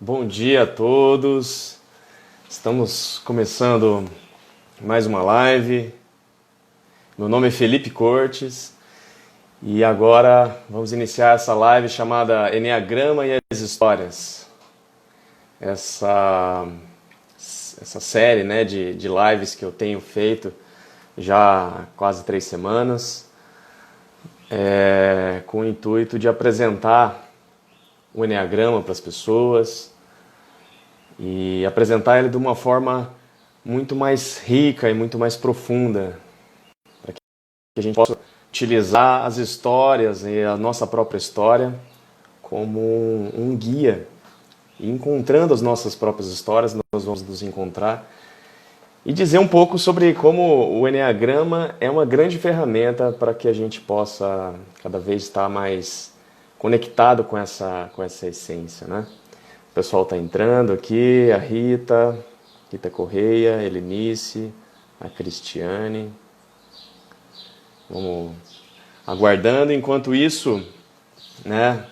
Bom dia a todos. Estamos começando mais uma live. Meu nome é Felipe Cortes e agora vamos iniciar essa live chamada Eneagrama e as Histórias. Essa série, né, de lives que eu tenho feito já há quase 3 semanas, com o intuito de apresentar o Eneagrama para as pessoas e apresentar ele de uma forma muito mais rica e muito mais profunda, para que a gente possa utilizar as histórias e a nossa própria história como um guia. E encontrando as nossas próprias histórias, nós vamos nos encontrar e dizer um pouco sobre como o Eneagrama é uma grande ferramenta para que a gente possa cada vez estar mais conectado com essa essência, né? O pessoal está entrando aqui, a Rita Correia, a Helenice, a Cristiane. Vamos aguardando. Enquanto isso, né,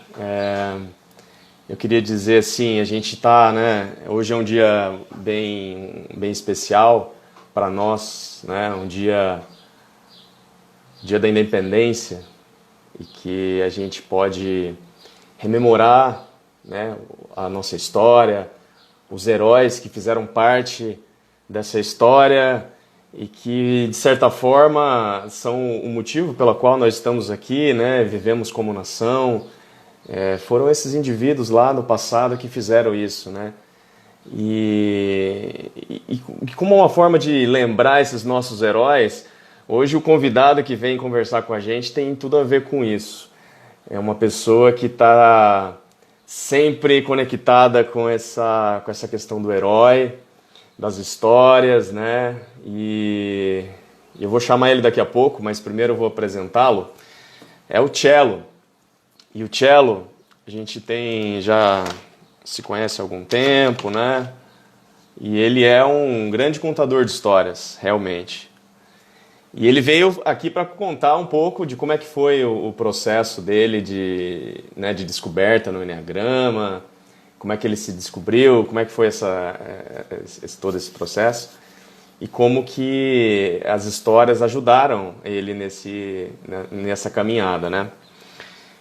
eu queria dizer assim, a gente está, né, hoje é um dia bem especial para nós, né, dia da independência, e que a gente pode rememorar, né, a nossa história, os heróis que fizeram parte dessa história e que, de certa forma, são o motivo pelo qual nós estamos aqui, né, vivemos como nação. Foram esses indivíduos lá no passado que fizeram isso, né? E como uma forma de lembrar esses nossos heróis, hoje o convidado que vem conversar com a gente tem tudo a ver com isso. É uma pessoa que está sempre conectada com essa questão do herói, das histórias, né? E eu vou chamar ele daqui a pouco, mas primeiro eu vou apresentá-lo. É o Cello. E o Cello, a gente já se conhece há algum tempo, né? E ele é um grande contador de histórias, realmente. E ele veio aqui para contar um pouco de como é que foi o processo dele né, de descoberta no Eneagrama, como é que ele se descobriu, como é que foi todo esse processo e como que as histórias ajudaram ele nessa caminhada, né?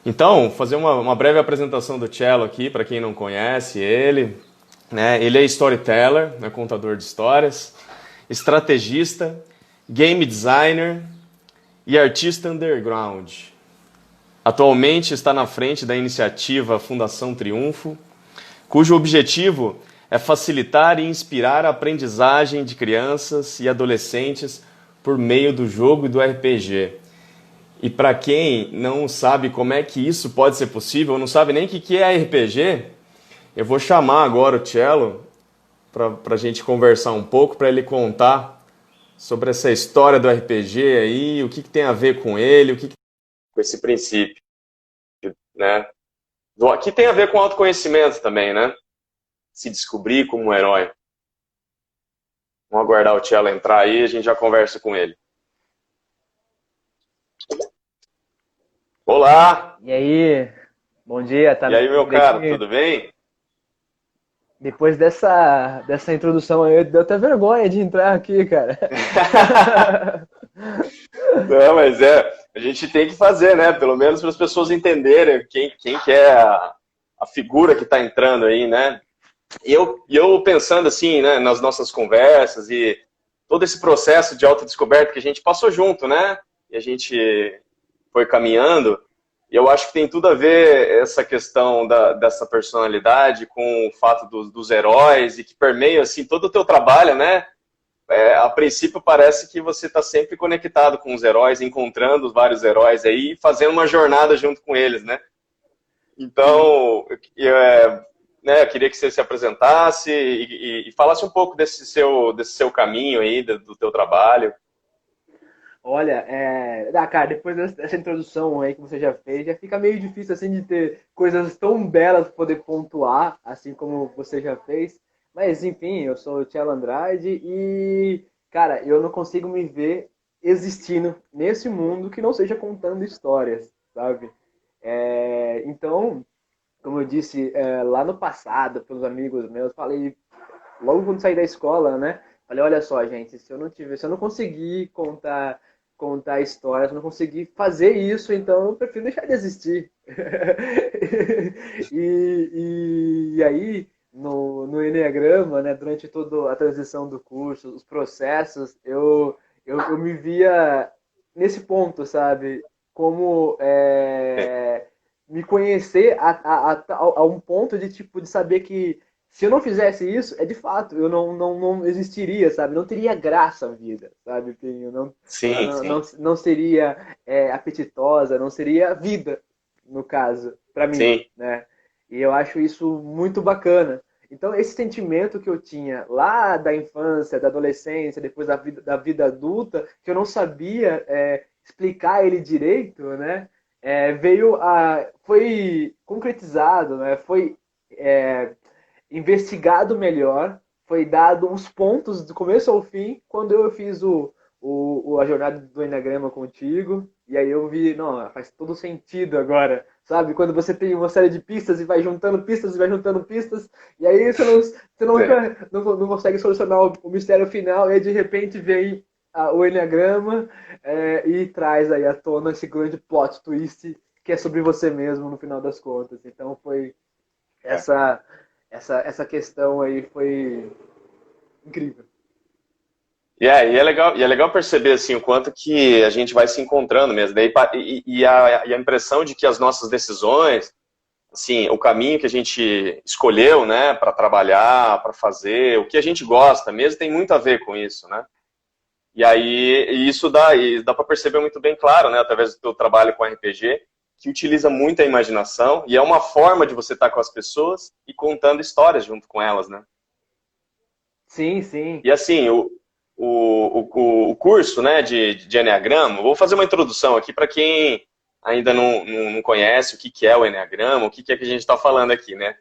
Então, fazer uma breve apresentação do Cello aqui, para quem não conhece ele, né? Ele é storyteller, né, contador de histórias, estrategista, game designer e artista underground. Atualmente está na frente da iniciativa Fundação Triunfo, cujo objetivo é facilitar e inspirar a aprendizagem de crianças e adolescentes por meio do jogo e do RPG. E para quem não sabe como é que isso pode ser possível, não sabe nem o que é RPG, eu vou chamar agora o Cello para a gente conversar um pouco, para ele contar sobre essa história do RPG aí, o que tem a ver com ele, com esse princípio, né? Que tem a ver com autoconhecimento também, né? Se descobrir como um herói. Vamos aguardar o Cello entrar aí e a gente já conversa com ele. Olá! E aí, bom dia, tá E aí, meu cara, direitinho? tudo bem? Depois dessa introdução aí, deu até vergonha de entrar aqui, cara. Não, mas a gente tem que fazer, né? Pelo menos para as pessoas entenderem quem que é a figura que está entrando aí, né? E eu pensando assim, né, nas nossas conversas e todo esse processo de autodescoberta que a gente passou junto, né? E a gente foi caminhando. E eu acho que tem tudo a ver essa questão dessa personalidade com o fato dos heróis e que permeia assim todo o teu trabalho, né? A princípio parece que você está sempre conectado com os heróis, encontrando vários heróis aí e fazendo uma jornada junto com eles, né? Então, né, eu queria que você se apresentasse e falasse um pouco desse seu caminho aí, do teu trabalho. Olha, cara, depois dessa introdução aí que você já fez, já fica meio difícil assim de ter coisas tão belas para poder pontuar, assim como você já fez. Mas enfim, eu sou o Thiago Andrade e, cara, eu não consigo me ver existindo nesse mundo que não seja contando histórias, sabe? Então, como eu disse, lá no passado, pelos amigos meus, falei, logo quando saí da escola, né? Falei, olha só, gente, se eu não conseguir contar histórias, se eu não conseguir fazer isso, então eu prefiro deixar de existir. E aí, no Enneagrama, né, durante toda a transição do curso, os processos, eu me via nesse ponto, sabe? Como me conhecer a um ponto de tipo de saber que se eu não fizesse isso, de fato, eu não existiria, sabe? Não teria graça a vida, sabe, Pinho? Sim, sim, Não seria apetitosa, não seria vida, no caso, para mim, sim. né? E eu acho isso muito bacana. Então, esse sentimento que eu tinha lá da infância, da adolescência, depois da vida adulta, que eu não sabia explicar ele direito, né? Foi concretizado, né? Foi é, investigado melhor, foi dado uns pontos do começo ao fim, quando eu fiz a jornada do Enagrama contigo, e aí eu vi, não, faz todo sentido agora, sabe? Quando você tem uma série de pistas e vai juntando pistas e vai juntando pistas, e aí você É. não consegue solucionar o mistério final, e aí de repente vem o Enneagrama e traz aí à tona esse grande plot twist que é sobre você mesmo no final das contas. Então foi É. essa essa questão aí foi incrível. E é legal perceber assim o quanto que a gente vai se encontrando mesmo. E a impressão de que as nossas decisões, assim, o caminho que a gente escolheu, né, para trabalhar, para fazer, o que a gente gosta mesmo, tem muito a ver com isso, né? E isso dá para perceber muito bem claro, né, através do teu trabalho com RPG, que utiliza muito a imaginação e é uma forma de você estar com as pessoas e contando histórias junto com elas, né? Sim, sim. E assim, o curso, né, de Enneagrama, vou fazer uma introdução aqui para quem ainda não conhece o que é o Enneagrama, o que é que a gente está falando aqui, né?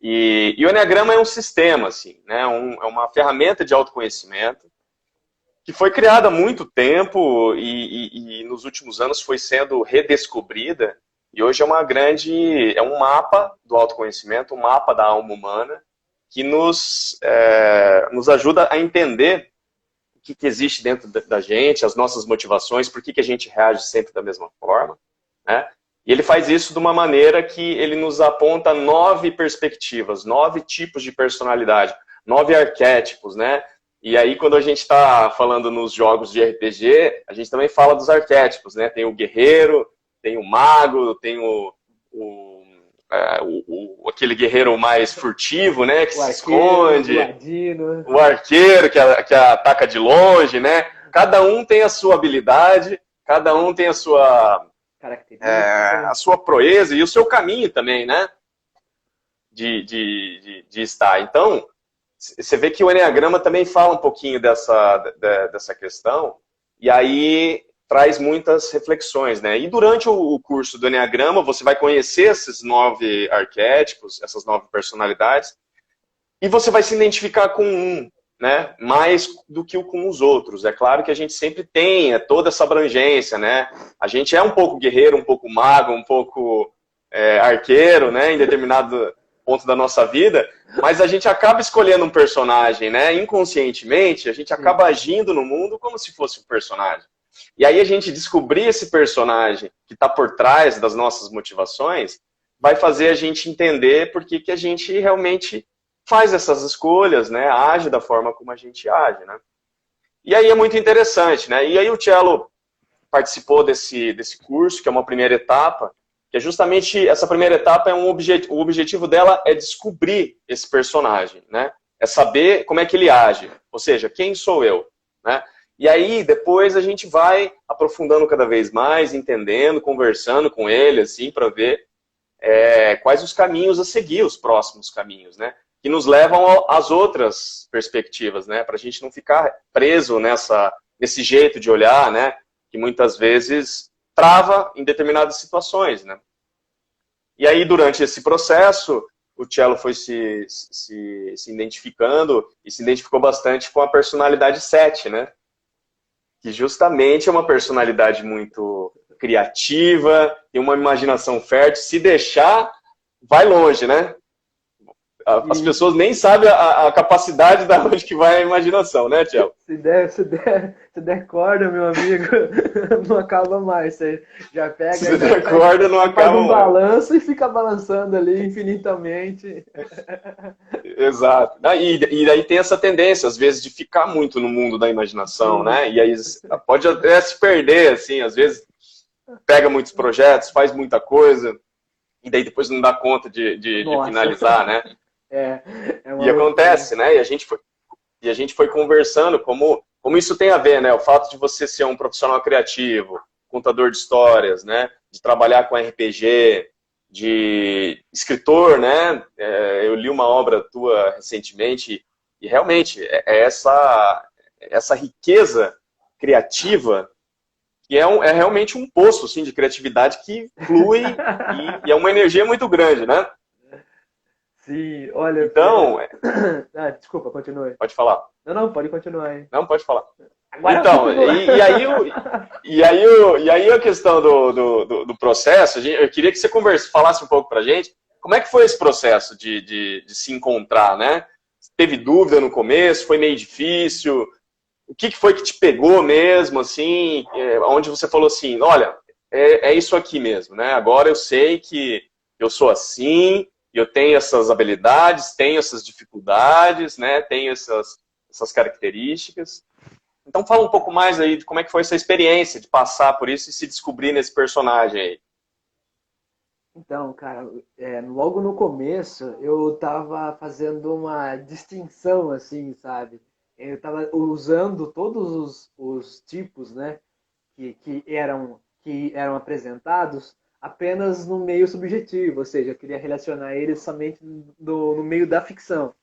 E o Enneagrama é um sistema, assim, né? É uma ferramenta de autoconhecimento que foi criada há muito tempo e nos últimos anos foi sendo redescobrida. E hoje é um mapa do autoconhecimento, um mapa da alma humana, que nos ajuda a entender o que existe dentro da gente, as nossas motivações, por que a gente reage sempre da mesma forma, né? E ele faz isso de uma maneira que ele nos aponta 9 perspectivas, 9 tipos de personalidade, 9 arquétipos, né? E aí, quando a gente está falando nos jogos de RPG, a gente também fala dos arquétipos, né? Tem o guerreiro, tem o mago, tem aquele guerreiro mais furtivo, né? Que O se arqueiro, o esconde, ladino. o arqueiro que ataca de longe, né? Cada um tem a sua habilidade, cada um tem Característica. a sua proeza e o seu caminho também, né? De estar. Então, você vê que o Enneagrama também fala um pouquinho dessa questão, e aí traz muitas reflexões, né? E durante o curso do Enneagrama, você vai conhecer esses 9 arquétipos, essas 9 personalidades, e você vai se identificar com um, né? Mais do que com os outros. É claro que a gente sempre tem toda essa abrangência, né? A gente é um pouco guerreiro, um pouco mago, um pouco arqueiro, né? Em determinado ponto da nossa vida, mas a gente acaba escolhendo um personagem, né? Inconscientemente, a gente Sim. acaba agindo no mundo como se fosse um personagem. E aí a gente descobrir esse personagem que está por trás das nossas motivações vai fazer a gente entender por que a gente realmente faz essas escolhas, né? Age da forma como a gente age, né? E aí é muito interessante, né? E aí o Cello participou desse curso, que é uma primeira etapa, que é justamente essa primeira etapa o objetivo dela é descobrir esse personagem, né? É saber como é que ele age, ou seja, quem sou eu, né? E aí depois a gente vai aprofundando cada vez mais, entendendo, conversando com ele, assim, para ver quais os caminhos a seguir, os próximos caminhos, né? Que nos levam às outras perspectivas, né? Para a gente não ficar preso nesse jeito de olhar, né? Que muitas vezes trava em determinadas situações, né? E aí, durante esse processo, o Cello foi se identificando e se identificou bastante com a personalidade 7, né? Que justamente é uma personalidade muito criativa, tem uma imaginação fértil. Se deixar, vai longe, né? As pessoas nem sabem a capacidade da onde que vai a imaginação, né, Tchelo? Se der corda, meu amigo, não acaba mais. Você já pega, Se der corda, não já faz acaba um mais. balanço e fica balançando ali infinitamente. Exato. E daí tem essa tendência, às vezes, de ficar muito no mundo da imaginação, Sim. né? E aí pode até se perder, assim, às vezes pega muitos projetos, faz muita coisa, e daí depois não dá conta de Nossa. finalizar, né? É uma E loucura. acontece, né? E a gente foi conversando como isso tem a ver, né? O fato de você ser um profissional criativo, contador de histórias, né? De trabalhar com RPG, de escritor, né? Eu li uma obra tua recentemente e realmente é essa riqueza criativa que é realmente um poço assim, de criatividade que flui e é uma energia muito grande, né? Sim, olha, Então, desculpa, continue. pode falar. Não, pode continuar aí. Não, pode falar. Agora eu Então, fico do... e aí a questão do processo, eu queria que você falasse um pouco pra gente, como é que foi esse processo de se encontrar, né? Teve dúvida no começo, foi meio difícil, o que foi que te pegou mesmo, assim, onde você falou assim, olha, é isso aqui mesmo, né? Agora eu sei que eu sou assim, eu tenho essas habilidades, tenho essas dificuldades, né? Tenho essas características. Então fala um pouco mais aí de como é que foi essa experiência de passar por isso e se descobrir nesse personagem aí. Então, cara, logo no começo eu tava fazendo uma distinção, assim, sabe? Eu tava usando todos os tipos, né, que eram apresentados apenas no meio subjetivo, ou seja, eu queria relacionar eles somente no meio da ficção,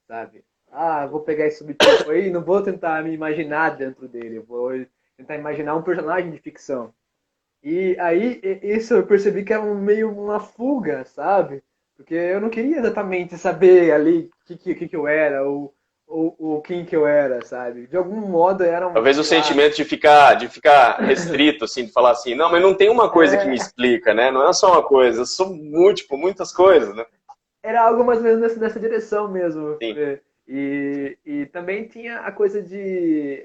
sabe? Ah, vou pegar esse subtipo aí, não vou tentar me imaginar dentro dele, eu vou tentar imaginar um personagem de ficção. E aí, isso eu percebi que era meio uma fuga, sabe? Porque eu não queria exatamente saber ali o que eu era, ou quem que eu era, sabe? De algum modo era Talvez o sei lá, sentimento de ficar restrito, assim, de falar assim, não, mas não tem uma coisa que me é, explica, né? Não é só uma coisa, eu sou muitas coisas, né? era algo mais ou menos nessa direção mesmo. Sim. E também tinha a coisa de,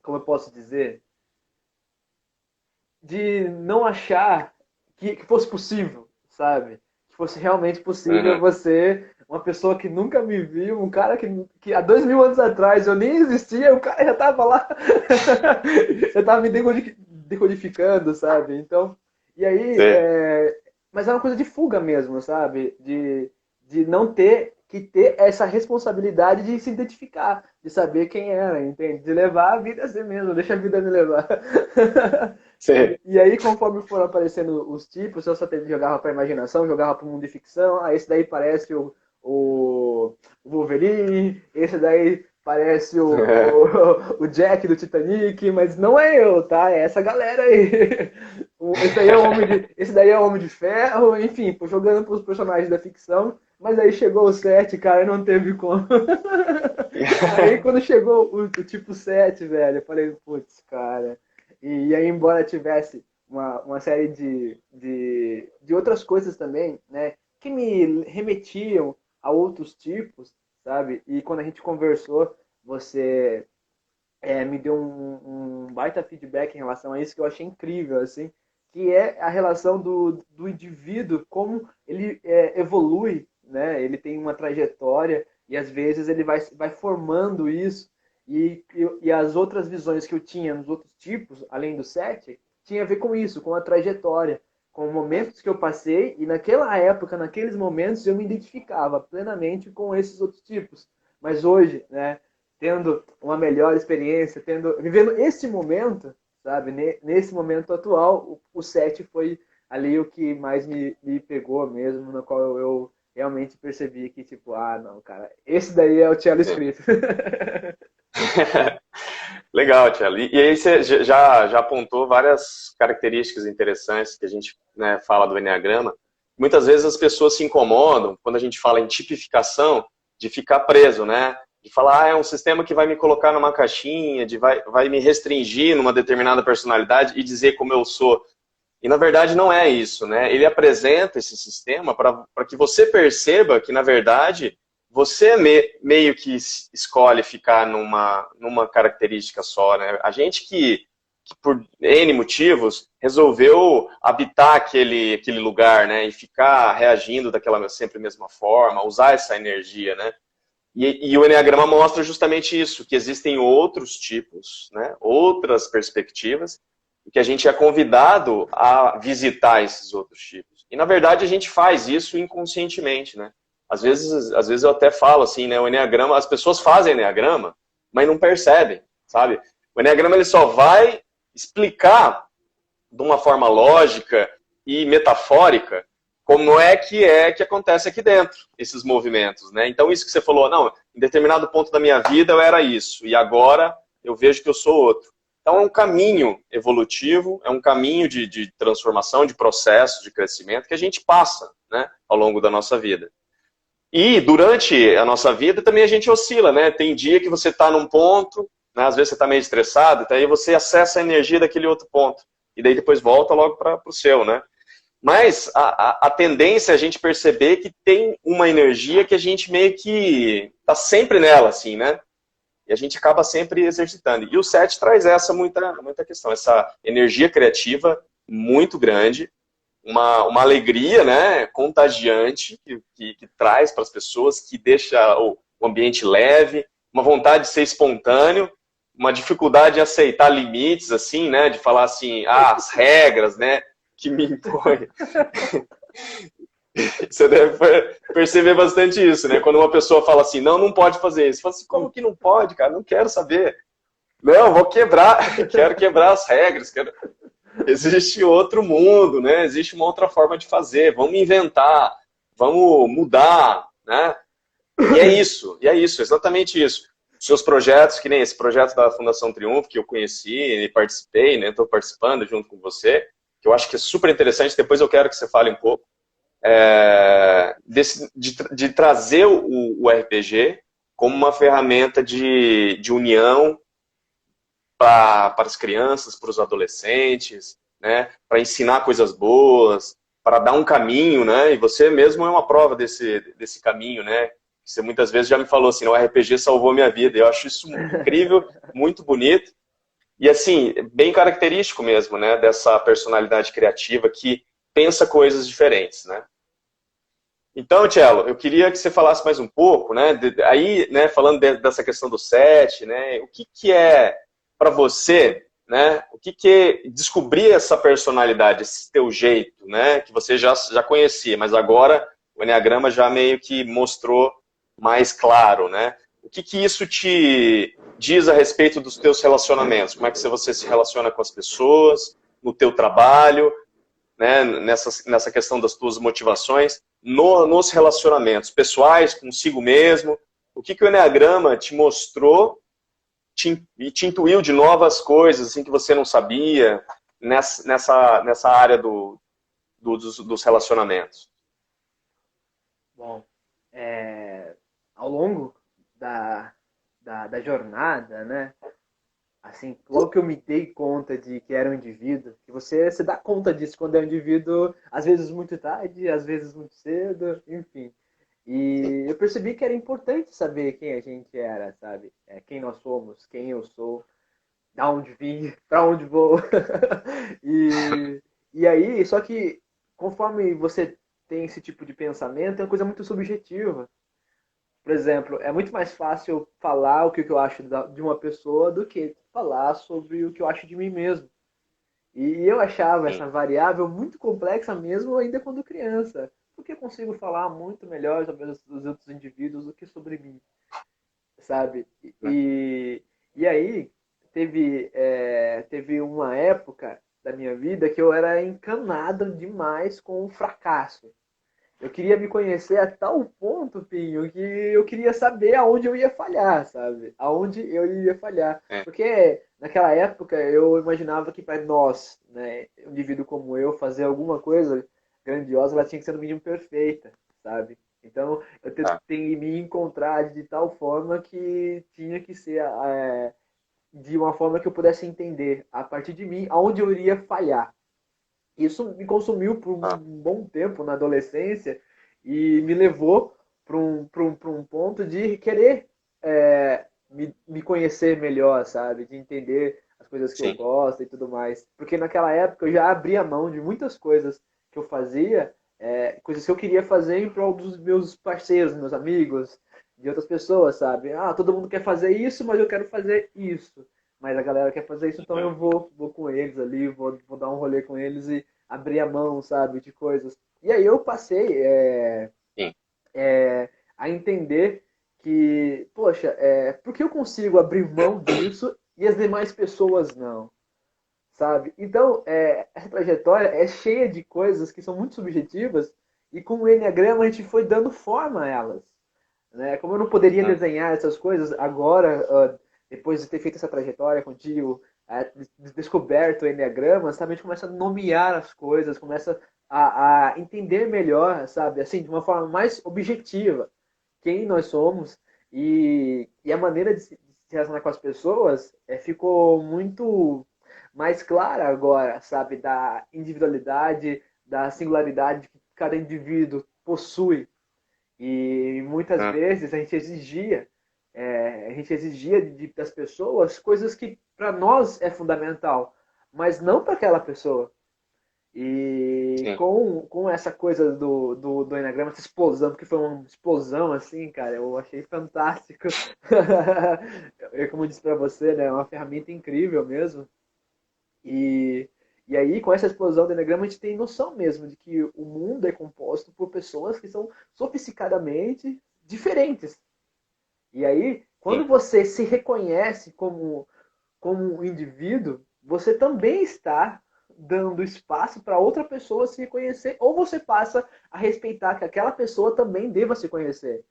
como eu posso dizer, de não achar que fosse possível, sabe? Que fosse realmente possível Uhum. você, uma pessoa que nunca me viu, um cara que há 2000 anos atrás eu nem existia, o cara já tava lá, já tava me decodificando, sabe? Então, e aí, Sim. mas é uma coisa de fuga mesmo, sabe? De não ter essa responsabilidade de se identificar, de saber quem era, entende? De levar a vida a si mesmo, deixa a vida me levar. Sim. E aí, conforme foram aparecendo os tipos, eu só jogava para imaginação, jogava para o mundo de ficção. Ah, esse daí parece o Wolverine, esse daí parece o Jack do Titanic, mas não é eu, tá? É essa galera aí. Esse daí é o Homem de Ferro, enfim, jogando para os personagens da ficção. Mas aí chegou o 7, cara, e não teve como. Aí quando chegou o tipo 7, velho, eu falei, putz, cara. E aí, embora tivesse uma série de outras coisas também, né, que me remetiam a outros tipos, sabe? E quando a gente conversou, você me deu um baita feedback em relação a isso que eu achei incrível, assim, que é a relação do indivíduo, como ele evolui, né? Ele tem uma trajetória e às vezes ele vai formando isso e as outras visões que eu tinha nos outros tipos, além do sete, tinha a ver com isso, com a trajetória, com momentos que eu passei e naquela época, naqueles momentos, eu me identificava plenamente com esses outros tipos. Mas hoje, né, tendo uma melhor experiência, vivendo esse momento, sabe? Nesse momento atual, o 7 foi ali o que mais me pegou mesmo, no qual eu realmente percebi que, tipo, ah, não, cara, esse daí é o Cello Sim. escrito. Legal, Tiago. E aí você já apontou várias características interessantes que a gente, né, fala do Enneagrama. Muitas vezes as pessoas se incomodam, quando a gente fala em tipificação, de ficar preso, né? De falar, é um sistema que vai me colocar numa caixinha, vai me restringir numa determinada personalidade e dizer como eu sou. E na verdade não é isso, né? Ele apresenta esse sistema para que você perceba que, na verdade, você meio que escolhe ficar numa característica só, né? A gente que por N motivos resolveu habitar aquele lugar, né? E ficar reagindo daquela sempre mesma forma, usar essa energia, né? E o Enneagrama mostra justamente isso, que existem outros tipos, né? Outras perspectivas, e que a gente é convidado a visitar esses outros tipos. E, na verdade, a gente faz isso inconscientemente, né? Às vezes eu até falo assim, né? O Enneagrama, as pessoas fazem Enneagrama, mas não percebem, sabe? O Enneagrama ele só vai explicar de uma forma lógica e metafórica como é que acontece aqui dentro, esses movimentos, né? Então, isso que você falou, não, em determinado ponto da minha vida eu era isso, e agora eu vejo que eu sou outro. Então, é um caminho evolutivo, é um caminho de transformação, de processo, de crescimento que a gente passa, né, ao longo da nossa vida. E durante a nossa vida também a gente oscila, né? Tem dia que você está num ponto, né? Às vezes você está meio estressado, então aí você acessa a energia daquele outro ponto. E daí depois volta logo para o seu, né? Mas a tendência é a gente perceber que tem uma energia que a gente meio que está sempre nela, assim, né? E a gente acaba sempre exercitando. E o 7 traz essa muita questão, essa energia criativa muito grande, uma alegria, né, contagiante que traz para as pessoas, que deixa o ambiente leve, uma vontade de ser espontâneo, uma dificuldade em aceitar limites, assim, né, de falar assim, as regras, né, que me impõe. Você deve perceber bastante isso, né? Quando uma pessoa fala assim, não, não pode fazer isso. Você fala assim, como que não pode, cara? Não quero saber. Não, vou quebrar, quero quebrar as regras, quero... Existe outro mundo, né? Existe uma outra forma de fazer. Vamos inventar, vamos mudar, né? E é isso, exatamente isso. Seus projetos, que nem esse projeto da Fundação Triunfo, que eu conheci e participei, né? Estou participando junto com você, que eu acho que é super interessante. Depois eu quero que você fale um pouco de trazer o RPG como uma ferramenta de união para as crianças, para os adolescentes, né, para ensinar coisas boas, para dar um caminho, né, e você mesmo é uma prova desse caminho, né, você muitas vezes já me falou assim, o RPG salvou minha vida, eu acho isso incrível, muito bonito, e assim, bem característico mesmo, né, dessa personalidade criativa que pensa coisas diferentes, né. Então, Tchelo, eu queria que você falasse mais um pouco, né, aí, né, falando dessa questão do set, né, o que é para você, né, o que é descobrir essa personalidade, esse teu jeito, né, que você já conhecia, mas agora o Enneagrama já meio que mostrou mais claro, né, o que isso te diz a respeito dos teus relacionamentos, como é que você se relaciona com as pessoas, no teu trabalho, né, nessa questão das tuas motivações, nos relacionamentos pessoais, consigo mesmo, o que o Enneagrama te mostrou e te intuiu de novas coisas assim, que você não sabia nessa área dos relacionamentos. Bom, ao longo da jornada, né? Assim, logo que eu me dei conta de que era um indivíduo, que você se dá conta disso quando é um indivíduo, às vezes muito tarde, às vezes muito cedo, enfim. E eu percebi que era importante saber quem a gente era, sabe? Quem nós somos, quem eu sou, da onde vim, para onde vou. e, e aí, só que conforme você tem esse tipo de pensamento, é uma coisa muito subjetiva. Por exemplo, é muito mais fácil falar o que eu acho de uma pessoa do que falar sobre o que eu acho de mim mesmo. E eu achava Sim. essa variável muito complexa mesmo ainda quando criança, porque eu consigo falar muito melhor sobre os outros indivíduos do que sobre mim, sabe? E aí teve uma época da minha vida que eu era encanado demais com o fracasso. Eu queria me conhecer a tal ponto, Pinho, que eu queria saber aonde eu ia falhar, sabe? Aonde eu ia falhar. É. Porque naquela época eu imaginava que para nós, né, um indivíduo como eu, fazer alguma coisa grandiosa, ela tinha que ser no mínimo perfeita, sabe? Então eu Tá. tentei me encontrar de tal forma que tinha que ser de uma forma que eu pudesse entender a partir de mim aonde eu iria falhar. Isso me consumiu por um Ah, bom tempo na adolescência e me levou para um ponto de querer me conhecer melhor, sabe? De entender as coisas que eu sim. gosto e tudo mais. Porque naquela época eu já abria mão de muitas coisas que eu fazia, coisas que eu queria fazer em prol dos meus parceiros, meus amigos, de outras pessoas, sabe? Ah, todo mundo quer fazer isso, mas eu quero fazer isso. Mas a galera quer fazer isso, então eu vou com eles ali, vou dar um rolê com eles e abrir a mão, sabe, de coisas. E aí eu passei Sim. a entender que, poxa, por que eu consigo abrir mão disso e as demais pessoas não? Sabe? Então, essa trajetória é cheia de coisas que são muito subjetivas e com o Enneagrama a gente foi dando forma a elas. Né? Como eu não poderia Hum, desenhar essas coisas agora, depois de ter feito essa trajetória contigo, descoberto o Enneagrama, sabe? A gente começa a nomear as coisas, começa a entender melhor, sabe? Assim, de uma forma mais objetiva, quem nós somos e a maneira de se relacionar com as pessoas ficou muito mais clara agora, sabe? Da individualidade, da singularidade que cada indivíduo possui e muitas hum, vezes a gente exigia das pessoas coisas que para nós é fundamental, mas não para aquela pessoa. E sim. com essa coisa do Enagrama, essa explosão, porque foi uma explosão assim, cara, eu achei fantástico. Como eu disse para você, né, é uma ferramenta incrível mesmo. E, e aí, com essa explosão do Enagrama, a gente tem noção mesmo de que o mundo é composto por pessoas que são sofisticadamente diferentes. E aí, quando Sim. você se reconhece como um indivíduo, você também está dando espaço para outra pessoa se reconhecer, ou você passa a respeitar que aquela pessoa também deva se conhecer.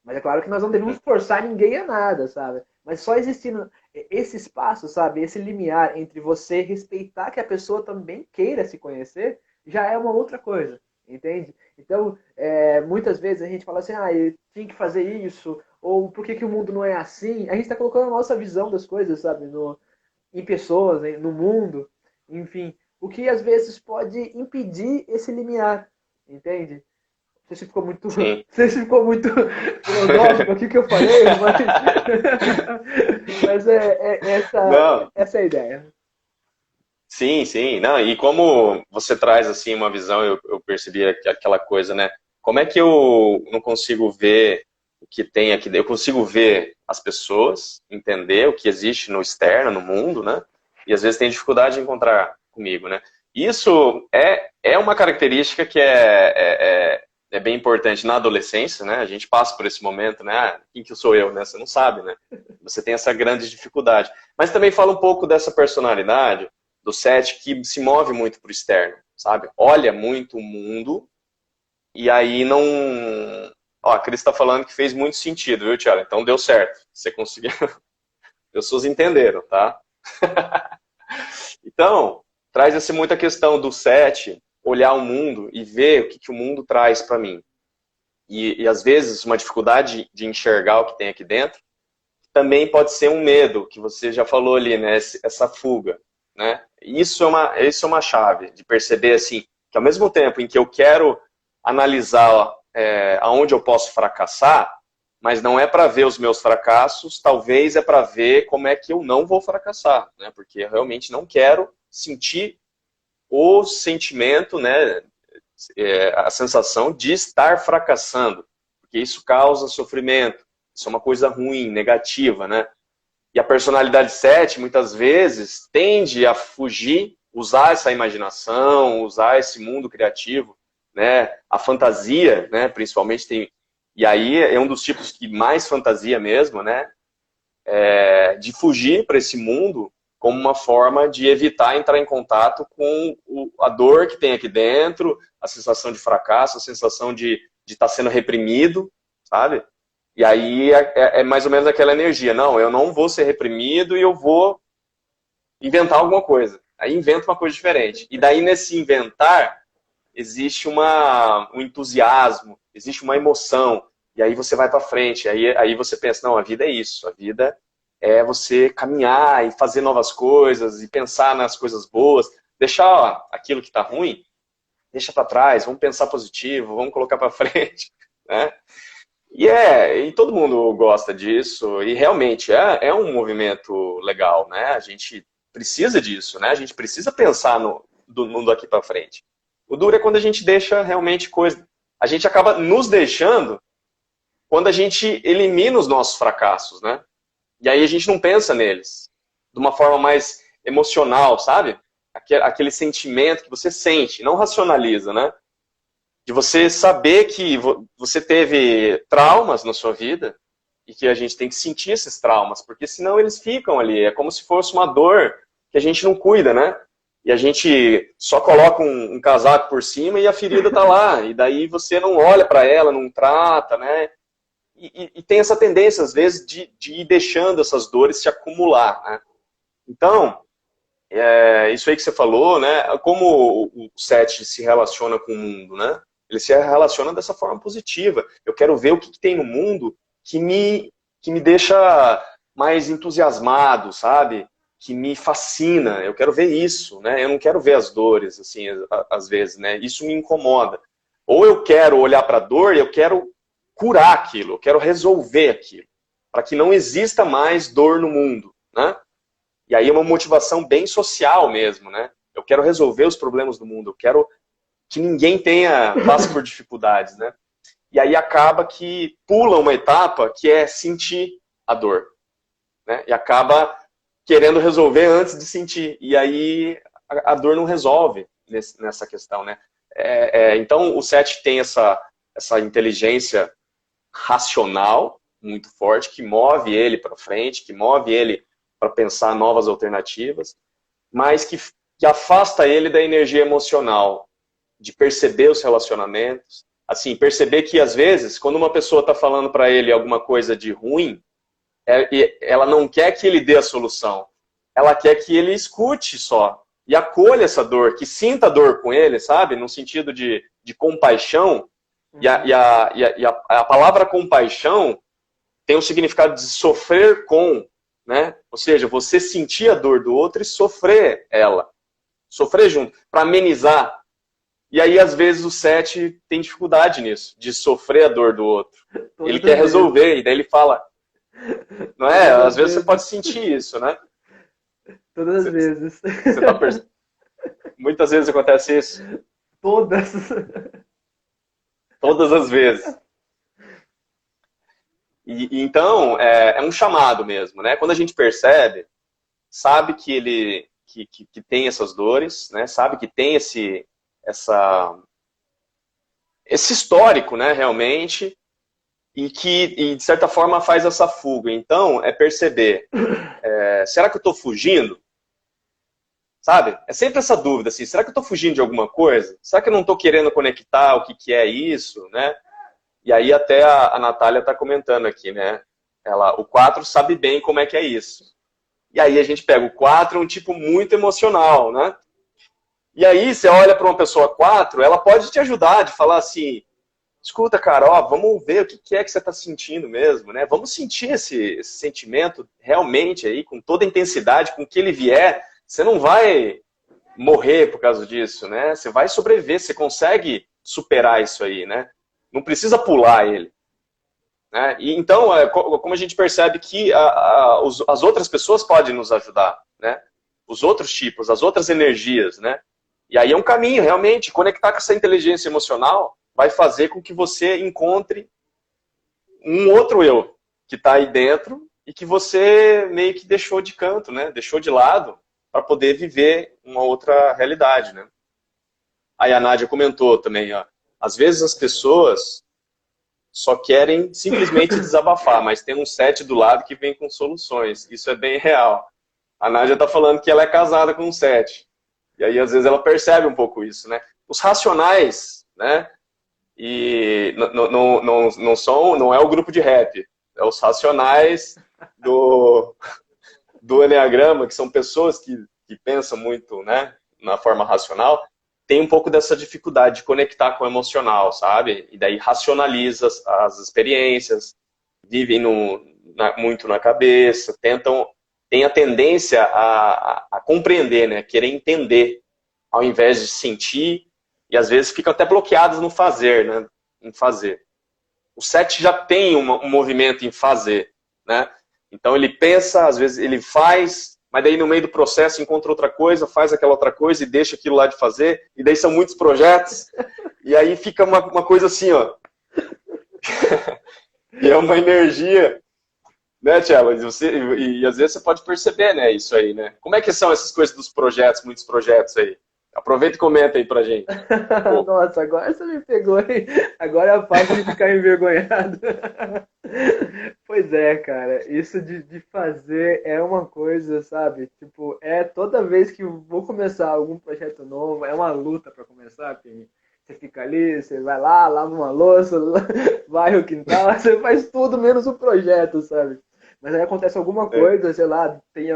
Mas é claro que nós não devemos Hum, forçar ninguém a nada, sabe? Mas só existindo esse espaço, sabe? Esse limiar entre você respeitar que a pessoa também queira se conhecer, já é uma outra coisa, entende? Então, muitas vezes a gente fala assim, ah, eu tinha que fazer isso, ou por que, que o mundo não é assim? A gente está colocando a nossa visão das coisas, sabe? Em pessoas, no mundo, enfim. O que às vezes pode impedir esse limiar, entende? Não sei se ficou muito, não sim. sei se ficou muito filosófico aqui que eu falei, mas, mas Não, essa é a ideia. sim, sim. Não, e como você traz assim uma visão, eu percebi aquela coisa, né? Como é que eu não consigo ver o que tem aqui? Eu consigo ver as pessoas, entender o que existe no externo, no mundo, né? E às vezes tem dificuldade de encontrar comigo, né? Isso é uma característica que é bem importante na adolescência, né? A gente passa por esse momento, né? Ah, quem que sou eu, né? Você não sabe, né? Você tem essa grande dificuldade. Mas também fala um pouco dessa personalidade do set que se move muito para o externo, sabe? Olha muito o mundo e aí não. Ó, a Cris está falando que fez muito sentido, viu, Tiago? Então deu certo. Você conseguiu. Pessoas entenderam, tá? Então, traz essa muita questão do set, olhar o mundo e ver o que, que o mundo traz para mim. E às vezes uma dificuldade de enxergar o que tem aqui dentro também pode ser um medo, que você já falou ali, né? Essa fuga, né? Isso é uma chave de perceber, assim, que ao mesmo tempo em que eu quero analisar aonde eu posso fracassar, mas não é para ver os meus fracassos, talvez é para ver como é que eu não vou fracassar, né? Porque eu realmente não quero sentir o sentimento, né? A sensação de estar fracassando, porque isso causa sofrimento, isso é uma coisa ruim, negativa, né? E a personalidade 7, muitas vezes, tende a fugir, usar essa imaginação, usar esse mundo criativo, né? A fantasia, né? Principalmente tem. E aí é um dos tipos que mais fantasia mesmo, né? De fugir para esse mundo como uma forma de evitar entrar em contato com a dor que tem aqui dentro, a sensação de fracasso, a sensação de estar sendo reprimido, sabe? E aí é mais ou menos aquela energia. Não, eu não vou ser reprimido e eu vou inventar alguma coisa. Aí inventa uma coisa diferente. E daí nesse inventar existe um entusiasmo, existe uma emoção. E aí você vai para frente. Aí você pensa, não, a vida é isso. A vida é você caminhar e fazer novas coisas e pensar nas coisas boas. deixar aquilo que está ruim, deixa para trás, vamos pensar positivo, vamos colocar para frente, né? E todo mundo gosta disso, e realmente é um movimento legal, né? A gente precisa disso, né? A gente precisa pensar do mundo daqui para frente. O duro é quando a gente deixa realmente coisa. A gente acaba nos deixando quando a gente elimina os nossos fracassos, né? E aí a gente não pensa neles de uma forma mais emocional, sabe? Aquele sentimento que você sente, não racionaliza, né? De você saber que você teve traumas na sua vida e que a gente tem que sentir esses traumas, porque senão eles ficam ali. É como se fosse uma dor que a gente não cuida, né? E a gente só coloca um casaco por cima e a ferida tá lá. E daí você não olha para ela, não trata, né? E tem essa tendência, às vezes, de ir deixando essas dores se acumular, né? Então, isso aí que você falou, né? Como o Sete se relaciona com o mundo, né? Ele se relaciona dessa forma positiva. Eu quero ver o que tem no mundo que me deixa mais entusiasmado, sabe? Que me fascina. Eu quero ver isso, né? Eu não quero ver as dores, assim, às vezes, né? Isso me incomoda. Ou eu quero olhar para a dor e eu quero curar aquilo, eu quero resolver aquilo, para que não exista mais dor no mundo, né? E aí é uma motivação bem social mesmo, né? Eu quero resolver os problemas do mundo, eu quero que ninguém passe por dificuldades, né? E aí acaba que pula uma etapa que é sentir a dor, né? E acaba querendo resolver antes de sentir. E aí a dor não resolve nessa questão, né? Então o Sete tem essa inteligência racional muito forte, que move ele para frente, que move ele para pensar novas alternativas, mas que afasta ele da energia emocional, de perceber os relacionamentos, assim, perceber que às vezes, quando uma pessoa está falando para ele alguma coisa de ruim, ela não quer que ele dê a solução, ela quer que ele escute só, e acolha essa dor, que sinta a dor com ele, sabe? No sentido de compaixão. E a palavra compaixão tem o significado de sofrer com, né? Ou seja, você sentir a dor do outro e sofrer ela. Sofrer junto, para amenizar. E aí, às vezes, o Sete tem dificuldade nisso, de sofrer a dor do outro. Ele quer resolver, e daí ele fala... Não é? Às vezes você pode sentir isso, né? Todas as vezes. Muitas vezes acontece isso. Todas. Todas as vezes. Então, é um chamado mesmo, né? Quando a gente percebe, sabe que ele que tem essas dores, né? Sabe que tem esse histórico, né? Realmente, e de certa forma faz essa fuga. Então, é perceber, será que eu estou fugindo? Sabe? É sempre essa dúvida, assim, será que eu estou fugindo de alguma coisa? Será que eu não estou querendo conectar o que é isso, né? E aí até a Natália está comentando aqui, né? O 4 sabe bem como é que é isso. E aí a gente pega o 4, é um tipo muito emocional, né? E aí você olha para uma pessoa 4, ela pode te ajudar, de falar assim, escuta, cara, ó, vamos ver o que é que você está sentindo mesmo, né? Vamos sentir esse sentimento realmente aí, com toda a intensidade, com o que ele vier. Você não vai morrer por causa disso, né? Você vai sobreviver, você consegue superar isso aí, né? Não precisa pular ele. Né? E então, como a gente percebe que as outras pessoas podem nos ajudar, né? Os outros tipos, as outras energias, né? E aí é um caminho, realmente, conectar com essa inteligência emocional vai fazer com que você encontre um outro eu que está aí dentro e que você meio que deixou de canto, né? Deixou de lado para poder viver uma outra realidade, né? Aí a Nádia comentou também, ó, às vezes as pessoas só querem simplesmente desabafar, mas tem um 7 do lado que vem com soluções. Isso é bem real. A Nádia está falando que ela é casada com um 7. E aí, às vezes, ela percebe um pouco isso, né? Os racionais, né? E não é o grupo de rap. É os racionais do Enneagrama, que são pessoas que pensam muito, né, na forma racional, tem um pouco dessa dificuldade de conectar com o emocional, sabe? E daí racionaliza as experiências, vivem muito na cabeça, tem a tendência a compreender, né? Querer entender ao invés de sentir, e às vezes ficam até bloqueados no fazer, né? Em fazer. O 7 já tem um movimento em fazer, né? Então ele pensa, às vezes ele faz, mas daí no meio do processo encontra outra coisa, faz aquela outra coisa e deixa aquilo lá de fazer, e daí são muitos projetos, e aí fica uma coisa assim, ó. E é uma energia, né, Tchela? E às vezes você pode perceber, né, isso aí, né? Como é que são essas coisas dos projetos, muitos projetos aí? Aproveita e comenta aí pra gente. Nossa, agora você me pegou, hein? Agora é a parte de ficar envergonhado. Pois é, cara, isso de fazer é uma coisa, sabe? Tipo, é toda vez que eu vou começar algum projeto novo, é uma luta pra começar, Pim. Você fica ali, você vai lá, lava uma louça, vai o quintal, você faz tudo menos o projeto, sabe? Mas aí acontece alguma coisa, sei lá, tem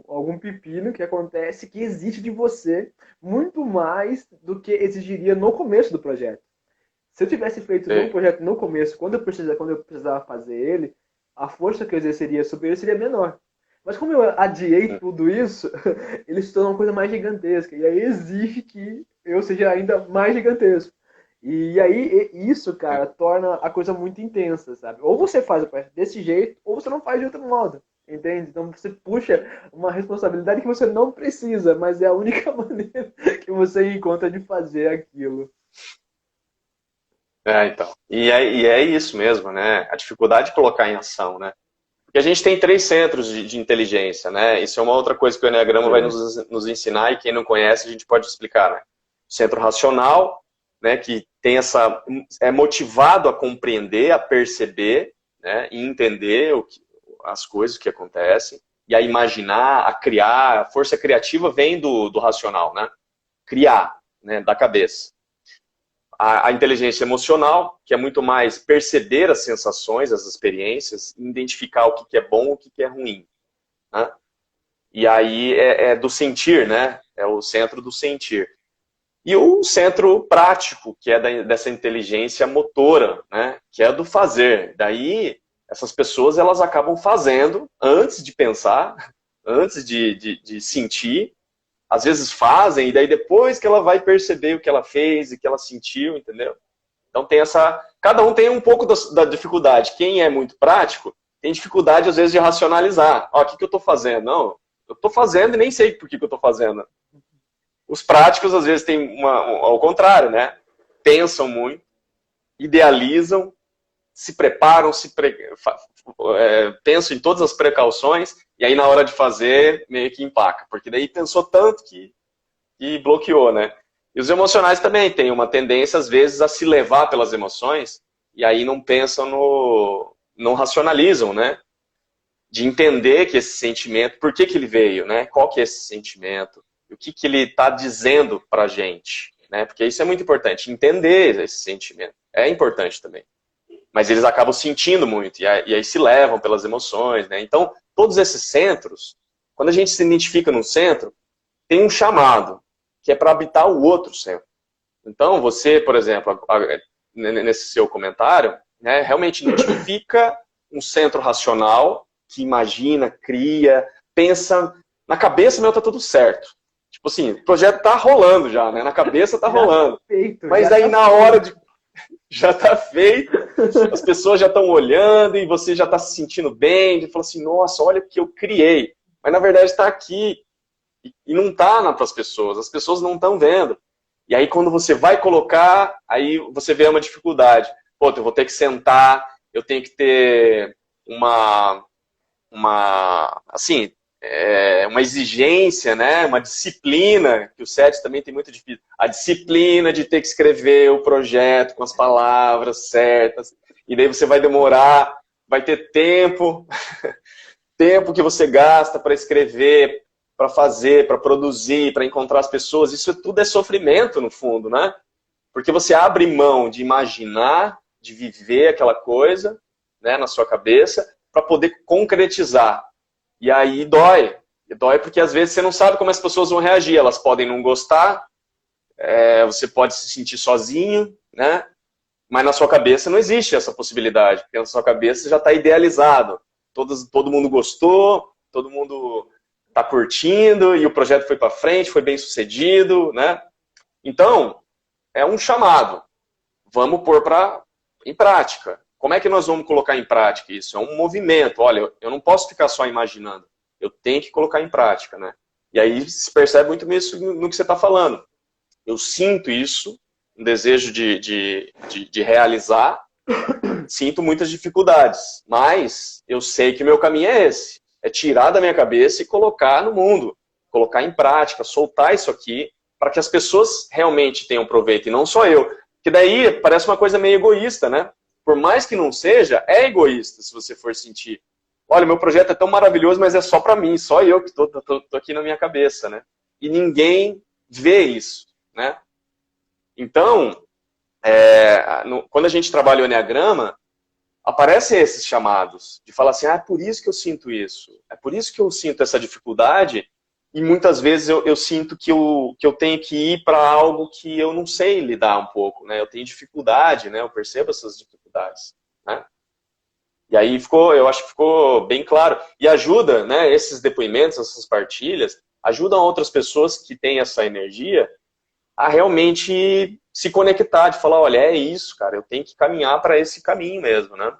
algum pepino que acontece que exige de você muito mais do que exigiria no começo do projeto. Se eu tivesse feito um projeto no começo, quando eu precisava fazer ele, a força que eu exerceria sobre ele seria menor. Mas como eu adiei tudo isso, ele se torna uma coisa mais gigantesca. E aí exige que eu seja ainda mais gigantesco. E aí isso, cara, torna a coisa muito intensa, sabe? Ou você faz o projeto desse jeito, ou você não faz de outro modo. Entende? Então você puxa uma responsabilidade que você não precisa, mas é a única maneira que você encontra de fazer aquilo. Então. E é isso mesmo, né? A dificuldade de colocar em ação, né? Porque a gente tem 3 centros de inteligência, né? Isso é uma outra coisa que o Enneagrama vai nos ensinar, e quem não conhece a gente pode explicar, né? O centro racional, né, que tem é motivado a compreender, a perceber, né, e entender as coisas que acontecem, e a imaginar, a criar. A força criativa vem do racional, né? Criar, né, da cabeça. A inteligência emocional, que é muito mais perceber as sensações, as experiências, identificar o que é bom e o que é ruim, né? E aí é do sentir, né? É o centro do sentir. E o centro prático, que é dessa inteligência motora, né? Que é do fazer. Daí, essas pessoas elas acabam fazendo antes de pensar, antes de sentir. Às vezes fazem, e daí depois que ela vai perceber o que ela fez e que ela sentiu, entendeu? Então tem cada um tem um pouco da dificuldade. Quem é muito prático tem dificuldade, às vezes, de racionalizar. Ó, o que eu estou fazendo? Não, eu estou fazendo e nem sei por que eu estou fazendo. Os práticos, às vezes, têm ao contrário, né? Pensam muito, idealizam, se preparam, pensam em todas as precauções, e aí na hora de fazer, meio que empaca. Porque daí pensou tanto que bloqueou, né? E os emocionais também têm uma tendência, às vezes, a se levar pelas emoções, e aí não pensam não racionalizam, né? De entender que esse sentimento, por que ele veio, né? Qual que é esse sentimento? O que ele está dizendo pra gente, né? Porque isso é muito importante, entender esse sentimento. É importante também. Mas eles acabam sentindo muito, e aí se levam pelas emoções, né? Então, todos esses centros, quando a gente se identifica num centro, tem um chamado, que é para habitar o outro centro. Então, você, por exemplo, nesse seu comentário, né, realmente identifica um centro racional, que imagina, cria, pensa, na cabeça meu tá tudo certo. Tipo assim, o projeto tá rolando já, né? Na cabeça tá rolando. Mas aí na hora de... Já tá feito, as pessoas já estão olhando e você já está se sentindo bem, e fala assim, nossa, olha o que eu criei. Mas na verdade está aqui e não está para as pessoas não estão vendo. E aí quando você vai colocar, aí você vê uma dificuldade. Pô, eu vou ter que sentar, eu tenho que ter assim, uma exigência, né? Uma disciplina, que o 7 também tem muito difícil. A disciplina de ter que escrever o projeto com as palavras certas. E daí você vai demorar, vai ter tempo, tempo que você gasta para escrever, para fazer, para produzir, para encontrar as pessoas. Isso tudo é sofrimento, no fundo, né? Porque você abre mão de imaginar, de viver aquela coisa, né, na sua cabeça, para poder concretizar. E aí dói. Dói porque às vezes você não sabe como as pessoas vão reagir. Elas podem não gostar, você pode se sentir sozinho, né? Mas na sua cabeça não existe essa possibilidade, porque na sua cabeça já está idealizado. Todo mundo gostou, todo mundo tá curtindo e o projeto foi para frente, foi bem sucedido, né? Então, é um chamado. Vamos pôr em prática. Como é que nós vamos colocar em prática isso? É um movimento. Olha, eu não posso ficar só imaginando. Eu tenho que colocar em prática, né? E aí se percebe muito isso no que você está falando. Eu sinto isso, um desejo de realizar, sinto muitas dificuldades, mas eu sei que o meu caminho é esse. É tirar da minha cabeça e colocar no mundo. Colocar em prática, soltar isso aqui, para que as pessoas realmente tenham proveito, e não só eu. Que daí parece uma coisa meio egoísta, né? Por mais que não seja, é egoísta se você for sentir. Olha, meu projeto é tão maravilhoso, mas é só para mim, só eu que tô aqui na minha cabeça, né? E ninguém vê isso, né? Então, quando a gente trabalha o Enneagrama, aparecem esses chamados de falar assim, é por isso que eu sinto isso, é por isso que eu sinto essa dificuldade, e muitas vezes eu sinto que eu tenho que ir para algo que eu não sei lidar um pouco, né? Eu tenho dificuldade, né? Eu percebo essas dificuldades, né? E aí eu acho que ficou bem claro. E ajuda, né, esses depoimentos, essas partilhas, ajudam outras pessoas que têm essa energia a realmente se conectar, de falar, olha, é isso, cara, eu tenho que caminhar para esse caminho mesmo, né?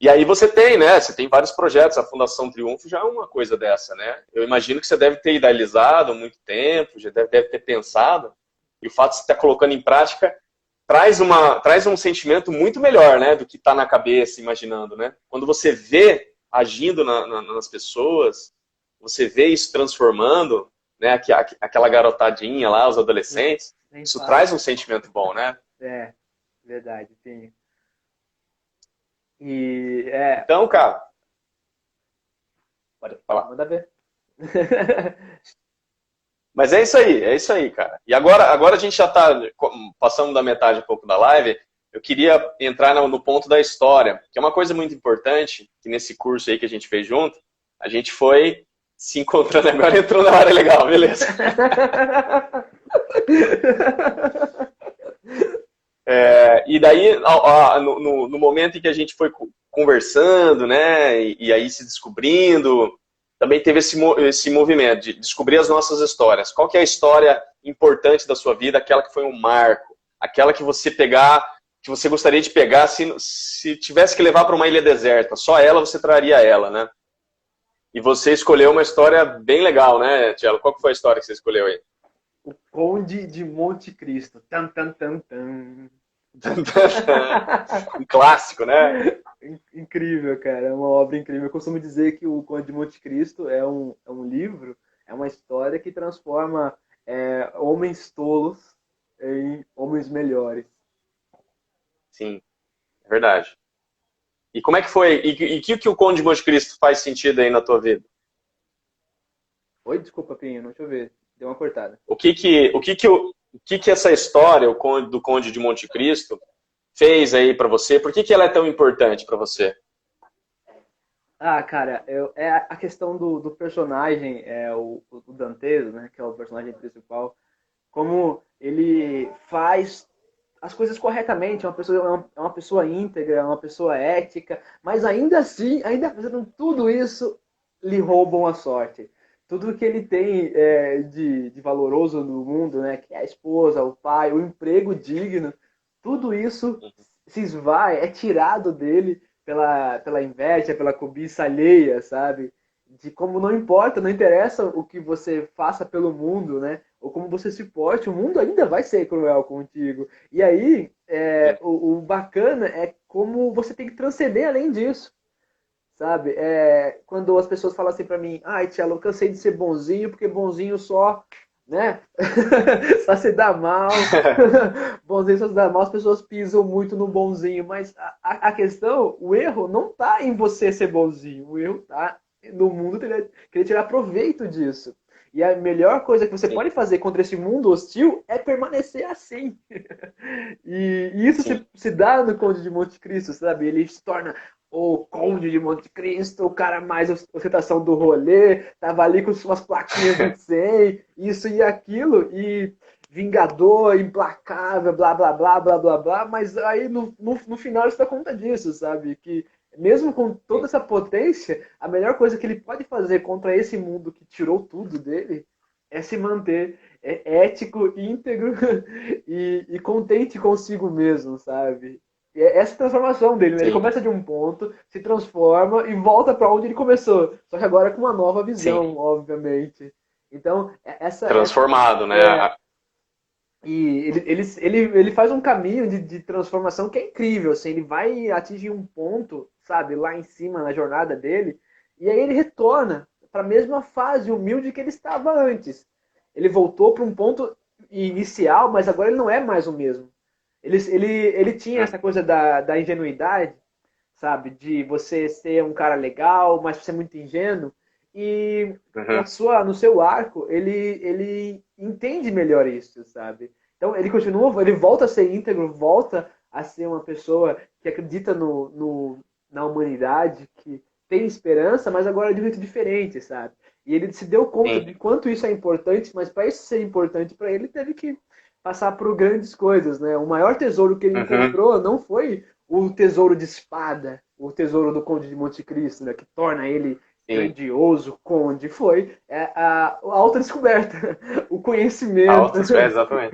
E aí você tem, né, você tem vários projetos, a Fundação Triunfo já é uma coisa dessa, né? Eu imagino que você deve ter idealizado há muito tempo, já deve ter pensado, e o fato de você estar colocando em prática traz um sentimento muito melhor, né, do que está na cabeça, imaginando, né? Quando você vê agindo nas pessoas, você vê isso transformando, né, aquela garotadinha lá, os adolescentes, isso traz um sentimento bom, né? É, verdade, sim. E Então, cara, pode falar. manda ver. Mas é isso aí, cara. E agora a gente já está passando da metade um pouco da live. Eu queria entrar no ponto da história, que é uma coisa muito importante, que nesse curso aí que a gente fez junto, a gente foi se encontrando, agora entrou na área legal, beleza. E daí, no momento em que a gente foi conversando, né, e aí se descobrindo, também teve esse movimento de descobrir as nossas histórias. Qual que é a história importante da sua vida, aquela que foi um marco, aquela que você gostaria de pegar se tivesse que levar para uma ilha deserta, só ela você traria ela, né? E você escolheu uma história bem legal, né, Tielo? Qual que foi a história que você escolheu aí? O Conde de Monte Cristo. Tan, tan, tan, tan. Um clássico, né? Incrível, cara. É uma obra incrível. Eu costumo dizer que o Conde de Monte Cristo é um livro, é uma história que transforma homens tolos em homens melhores. Sim, é verdade. E como é que foi? E que o Conde de Monte Cristo faz sentido aí na tua vida? Oi, desculpa, Pinho, deixa eu ver. Deu uma cortada. O que essa história, do Conde de Monte Cristo, fez aí para você? Por que ela é tão importante para você? Ah, cara, é a questão do personagem, o Danteiro, né, que é o personagem principal, como ele faz as coisas corretamente, é uma pessoa íntegra, é uma pessoa ética, mas ainda assim, ainda fazendo tudo isso, lhe roubam a sorte. Tudo que ele tem de valoroso no mundo, né, que é a esposa, o pai, o emprego digno, tudo isso se esvai, é tirado dele pela inveja, pela cobiça alheia, sabe? De como não importa, não interessa o que você faça pelo mundo, né? Ou como você se porte, o mundo ainda vai ser cruel contigo. E aí, o bacana é como você tem que transcender além disso, sabe? Quando as pessoas falam assim pra mim, ai, Tiago, eu cansei de ser bonzinho, porque bonzinho só, né? Só se dá mal. Bonzinho só se dá mal, as pessoas pisam muito no bonzinho. Mas a questão, o erro não tá em você ser bonzinho. O erro tá no mundo querer tirar proveito disso. E a melhor coisa que você Sim. pode fazer contra esse mundo hostil é permanecer assim. E isso se dá no Conde de Monte Cristo, sabe? Ele se torna o Conde de Monte Cristo, o cara mais ostentação do rolê, tava ali com suas plaquinhas de 100, isso e aquilo, e vingador, implacável, blá, blá, blá, blá, blá, blá, mas aí no final ele se dá conta disso, sabe? Que mesmo com toda essa potência, a melhor coisa que ele pode fazer contra esse mundo que tirou tudo dele é se manter ético, íntegro e contente consigo mesmo, sabe? E é essa transformação dele, né? Ele Sim, começa de um ponto, se transforma e volta para onde ele começou, só que agora com uma nova sim. visão, obviamente. Então, Transformado, né? é, e ele faz um caminho de transformação que é incrível, assim, ele vai atingir um ponto, sabe, lá em cima na jornada dele, e aí ele retorna para a mesma fase humilde que ele estava antes. Ele voltou para um ponto inicial, mas agora ele não é mais o mesmo. Ele tinha essa coisa da ingenuidade, sabe, de você ser um cara legal, mas ser muito ingênuo, e Uhum. no seu arco, ele entende melhor isso, sabe? Então ele continua, ele volta a ser íntegro, volta a ser uma pessoa que acredita na humanidade, que tem esperança, mas agora de um jeito diferente, sabe? E ele se deu conta Sim. de quanto isso é importante, mas para isso ser importante para ele, teve que passar por grandes coisas, né? O maior tesouro que ele Uhum. encontrou não foi o tesouro de espada, o tesouro do Conde de Monte Cristo, né? Que torna ele Sim. grandioso conde, foi a autodescoberta, o conhecimento. Exatamente.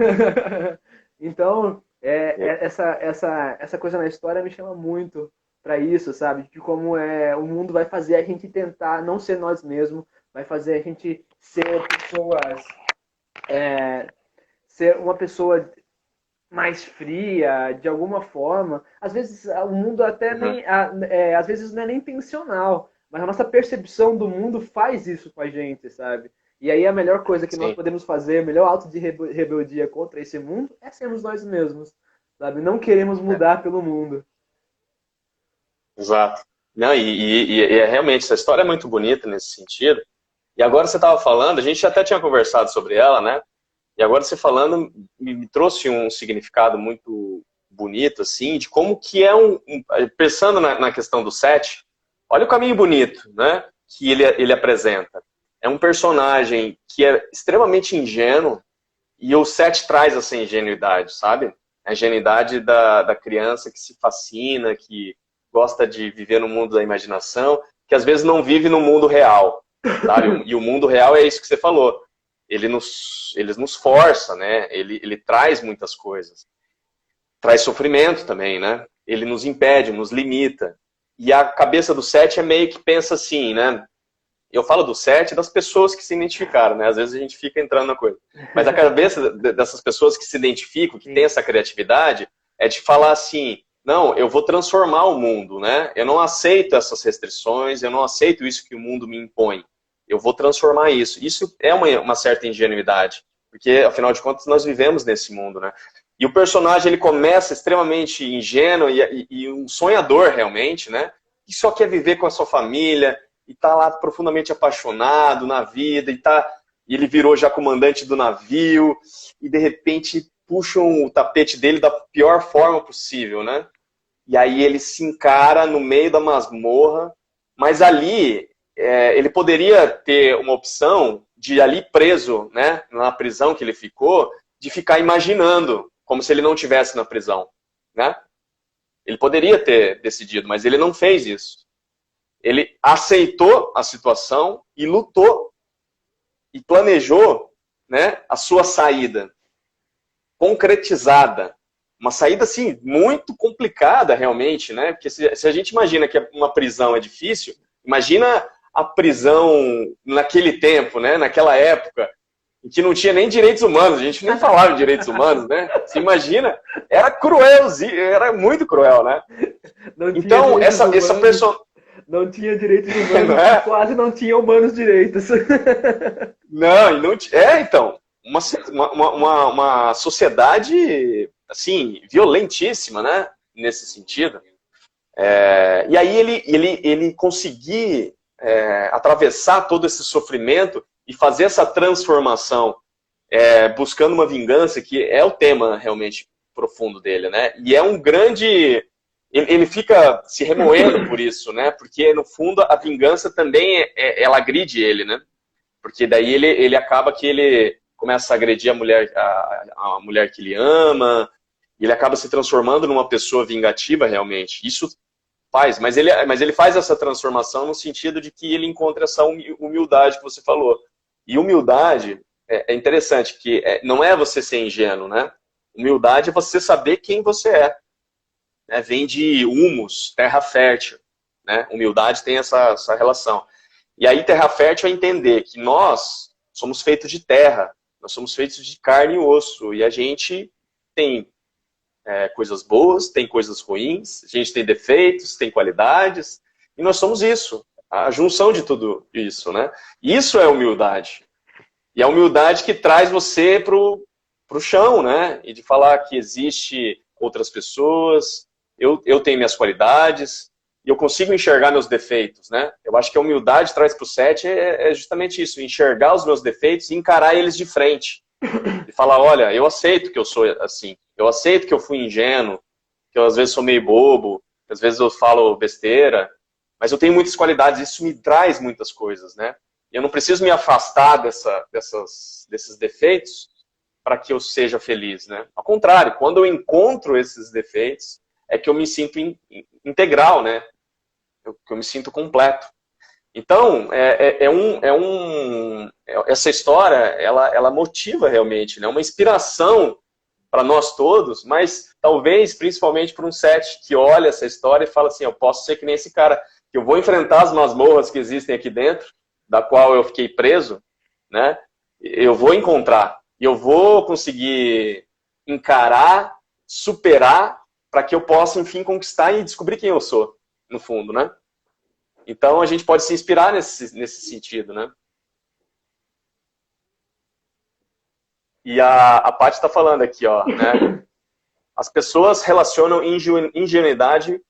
Então, É. essa coisa na história me chama muito para isso, sabe? De como o mundo vai fazer a gente tentar não ser nós mesmos, vai fazer a gente é, ser uma pessoa mais fria, de alguma forma. Às vezes o mundo até Uhum. nem, às vezes não é nem intencional, mas a nossa percepção do mundo faz isso com a gente, sabe? E aí a melhor coisa que nós Sim, podemos fazer, o melhor ato de rebeldia contra esse mundo é sermos nós mesmos, sabe? Não queremos é, mudar pelo mundo. exato. Não, e é realmente, essa história é muito bonita nesse sentido. E agora você estava falando, a gente até tinha conversado sobre ela, né? E agora você falando me trouxe um significado muito bonito, assim, de como que é pensando na questão do Sete, olha o caminho bonito, né? Que ele apresenta. É um personagem que é extremamente ingênuo e o Sete traz essa ingenuidade, sabe? A ingenuidade da criança que se fascina, que gosta de viver no mundo da imaginação, que às vezes não vive no mundo real, sabe? E o mundo real é isso que você falou. Ele nos força, né? Ele traz muitas coisas. Traz sofrimento também, né? Ele nos impede, nos limita. E a cabeça do Sete é meio que pensa assim, né? Eu falo do Sete das pessoas que se identificaram, né? Às vezes a gente fica entrando na coisa. Mas a cabeça dessas pessoas que se identificam, que tem Sim. essa criatividade, é de falar assim, não, eu vou transformar o mundo, né? Eu não aceito essas restrições, eu não aceito isso que o mundo me impõe. Eu vou transformar isso. Isso é uma certa ingenuidade, porque afinal de contas nós vivemos nesse mundo, né? E o personagem ele começa extremamente ingênuo e um sonhador realmente, né? Que só quer viver com a sua família e tá lá profundamente apaixonado na vida e ele virou já comandante do navio e de repente puxam o tapete dele da pior forma possível, né? E aí ele se encara no meio da masmorra, mas ali ele poderia ter uma opção de ali preso, né, na prisão que ele ficou, de ficar imaginando como se ele não tivesse na prisão, né? Ele poderia ter decidido, mas ele não fez isso. Ele aceitou a situação e lutou e planejou, né, a sua saída concretizada. Uma saída, assim, muito complicada, realmente, né? Porque se a gente imagina que uma prisão é difícil, imagina a prisão naquele tempo, né? Naquela época, em que não tinha nem direitos humanos, a gente nem falava em direitos humanos, né? Você imagina, era cruel, era muito cruel, né? Não tinha Então, direitos essa humanos, pessoa... não tinha direitos humanos Não e é? quase não tinha humanos direitos. Não, e não então, uma sociedade, assim, violentíssima, né? Nesse sentido. E aí ele conseguir atravessar todo esse sofrimento e fazer essa transformação, buscando uma vingança, que é o tema realmente profundo dele, né? E é um grande... Ele fica se remoendo por isso, né? Porque, no fundo, a vingança também, ela agride ele, né? Porque daí ele acaba que ele começa a agredir a mulher que ele ama, e ele acaba se transformando numa pessoa vingativa realmente. Isso faz, mas ele faz essa transformação no sentido de que ele encontra essa humildade que você falou. E humildade é interessante, que não é você ser ingênuo, né? Humildade é você saber quem você é. Né? Vem de humus, terra fértil. Né? Humildade tem essa relação. E aí, terra fértil é entender que nós somos feitos de terra, nós somos feitos de carne e osso, e a gente tem coisas boas, tem coisas ruins, a gente tem defeitos, tem qualidades, e nós somos isso, a junção de tudo isso, né? Isso é humildade. E a humildade que traz você pro chão, né? E de falar que existe outras pessoas, eu tenho minhas qualidades, e eu consigo enxergar meus defeitos, né? Eu acho que a humildade traz para o 7 é justamente isso, enxergar os meus defeitos e encarar eles de frente. E falar, olha, eu aceito que eu sou assim, eu aceito que eu fui ingênuo, que eu às vezes sou meio bobo, que às vezes eu falo besteira, mas eu tenho muitas qualidades, isso me traz muitas coisas, né? E eu não preciso me afastar desses defeitos para que eu seja feliz, né? Ao contrário, quando eu encontro esses defeitos, é que eu me sinto integral, né? Que eu me sinto completo. Então, essa história, ela motiva realmente, né? Uma inspiração para nós todos, mas talvez, principalmente para um 7 que olha essa história e fala assim, eu posso ser que nem esse cara, que eu vou enfrentar as masmorras que existem aqui dentro, da qual eu fiquei preso, né? Eu vou encontrar, e eu vou conseguir encarar, superar, para que eu possa, enfim, conquistar e descobrir quem eu sou, no fundo, né? Então, a gente pode se inspirar nesse sentido, né? E a Paty está falando aqui, ó, né? As pessoas relacionam ingenuidade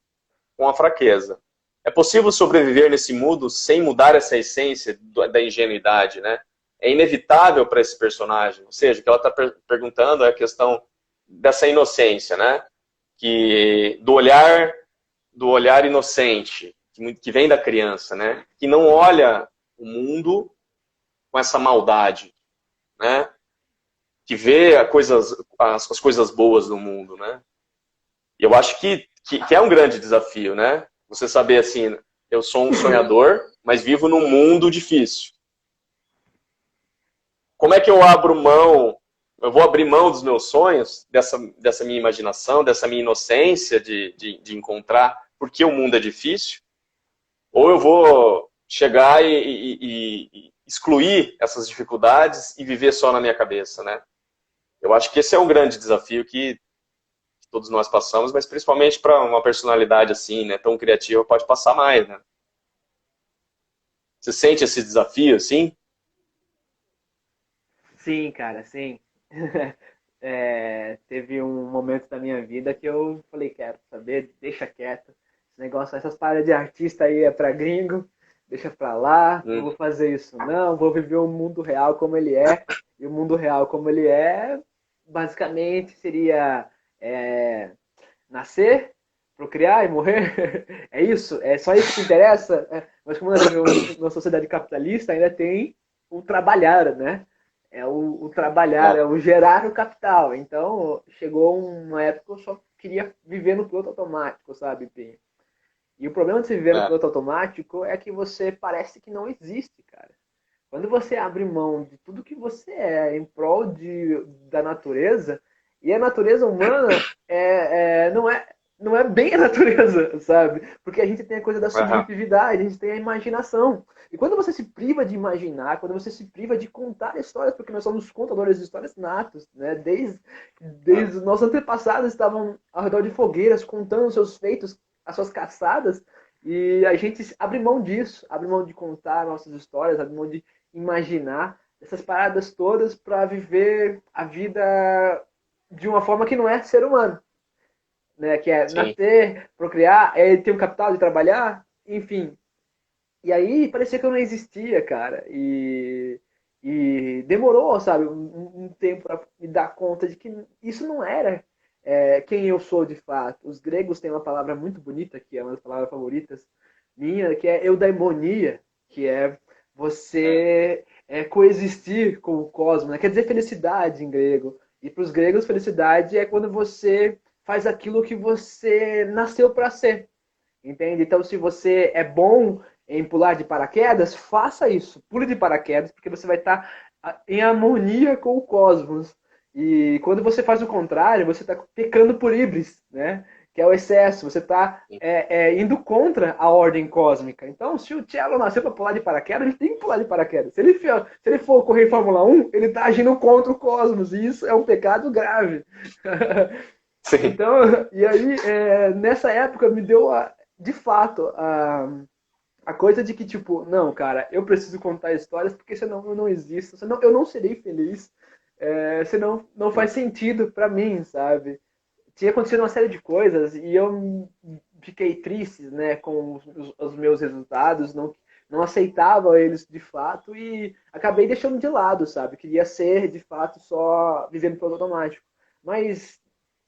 com a fraqueza. É possível sobreviver nesse mundo sem mudar essa essência da ingenuidade, né? É inevitável para esse personagem. Ou seja, o que ela está perguntando é a questão dessa inocência, né? Do olhar inocente, que vem da criança, né? Que não olha o mundo com essa maldade, né? Que vê as coisas boas do mundo, né? E eu acho que é um grande desafio, né? Você saber assim, eu sou um sonhador, mas vivo num mundo difícil. Como é que eu abro mão? Eu vou abrir mão dos meus sonhos, dessa minha imaginação, dessa minha inocência de encontrar porque o mundo é difícil? Ou eu vou chegar e excluir essas dificuldades e viver só na minha cabeça, né? Eu acho que esse é um grande desafio que todos nós passamos, mas principalmente para uma personalidade assim, né, tão criativa, pode passar mais, né? Você sente esse desafio, assim? Sim, cara, sim. Teve um momento da minha vida que eu falei, quero saber, deixa quieto. Esse negócio, essas paradas de artista aí é pra gringo, deixa pra lá, não vou fazer isso não, vou viver o mundo real como ele é. E o mundo real como ele é, basicamente seria nascer, procriar e morrer. É isso? É só isso que interessa? Mas como nós vivemos numa sociedade capitalista, ainda tem o trabalhar, né? É o trabalhar, é o gerar o capital. Então, chegou uma época que eu só queria viver no piloto automático, sabe, Pinho? E o problema de se viver no piloto automático é que você parece que não existe, cara. Quando você abre mão de tudo que você é em prol da natureza, e a natureza humana não é bem a natureza, sabe? Porque a gente tem a coisa da subjetividade, a gente tem a imaginação. E quando você se priva de imaginar, quando você se priva de contar histórias, porque nós somos contadores de histórias natos, né? Desde os nossos antepassados estavam ao redor de fogueiras contando os seus feitos, as suas caçadas, e a gente abre mão disso, abre mão de contar nossas histórias, abre mão de imaginar essas paradas todas para viver a vida de uma forma que não é ser humano, né? Que é nascer, procriar, ter um capital de trabalhar, enfim. E aí parecia que eu não existia, cara. E demorou, sabe, um tempo para me dar conta de que isso não era quem eu sou de fato. Os gregos têm uma palavra muito bonita, que é uma das palavras favoritas minha, que é eudaimonia, que é você coexistir com o cosmos, né? Quer dizer felicidade em grego. E para os gregos, felicidade é quando você faz aquilo que você nasceu para ser. entende? Então, se você é bom em pular de paraquedas, faça isso. Pule de paraquedas, porque você vai estar em harmonia com o cosmos. E quando você faz o contrário, você está pecando por híbris, né? Que é o excesso. Você está indo contra a ordem cósmica. Então, se o Cello nasceu para pular de paraquedas, ele tem que pular de paraquedas. Se ele for correr em Fórmula 1, ele está agindo contra o cosmos. E isso é um pecado grave. Sim. Então, e aí, nessa época, me deu, de fato, a coisa de que, tipo, não, cara, eu preciso contar histórias, porque senão eu não existo, senão eu não serei feliz, senão não faz sentido pra mim, sabe? Tinha acontecido uma série de coisas e eu fiquei triste, né, com os meus resultados, não aceitava eles de fato e acabei deixando de lado, sabe? Queria ser, de fato, só vivendo pelo automático. Mas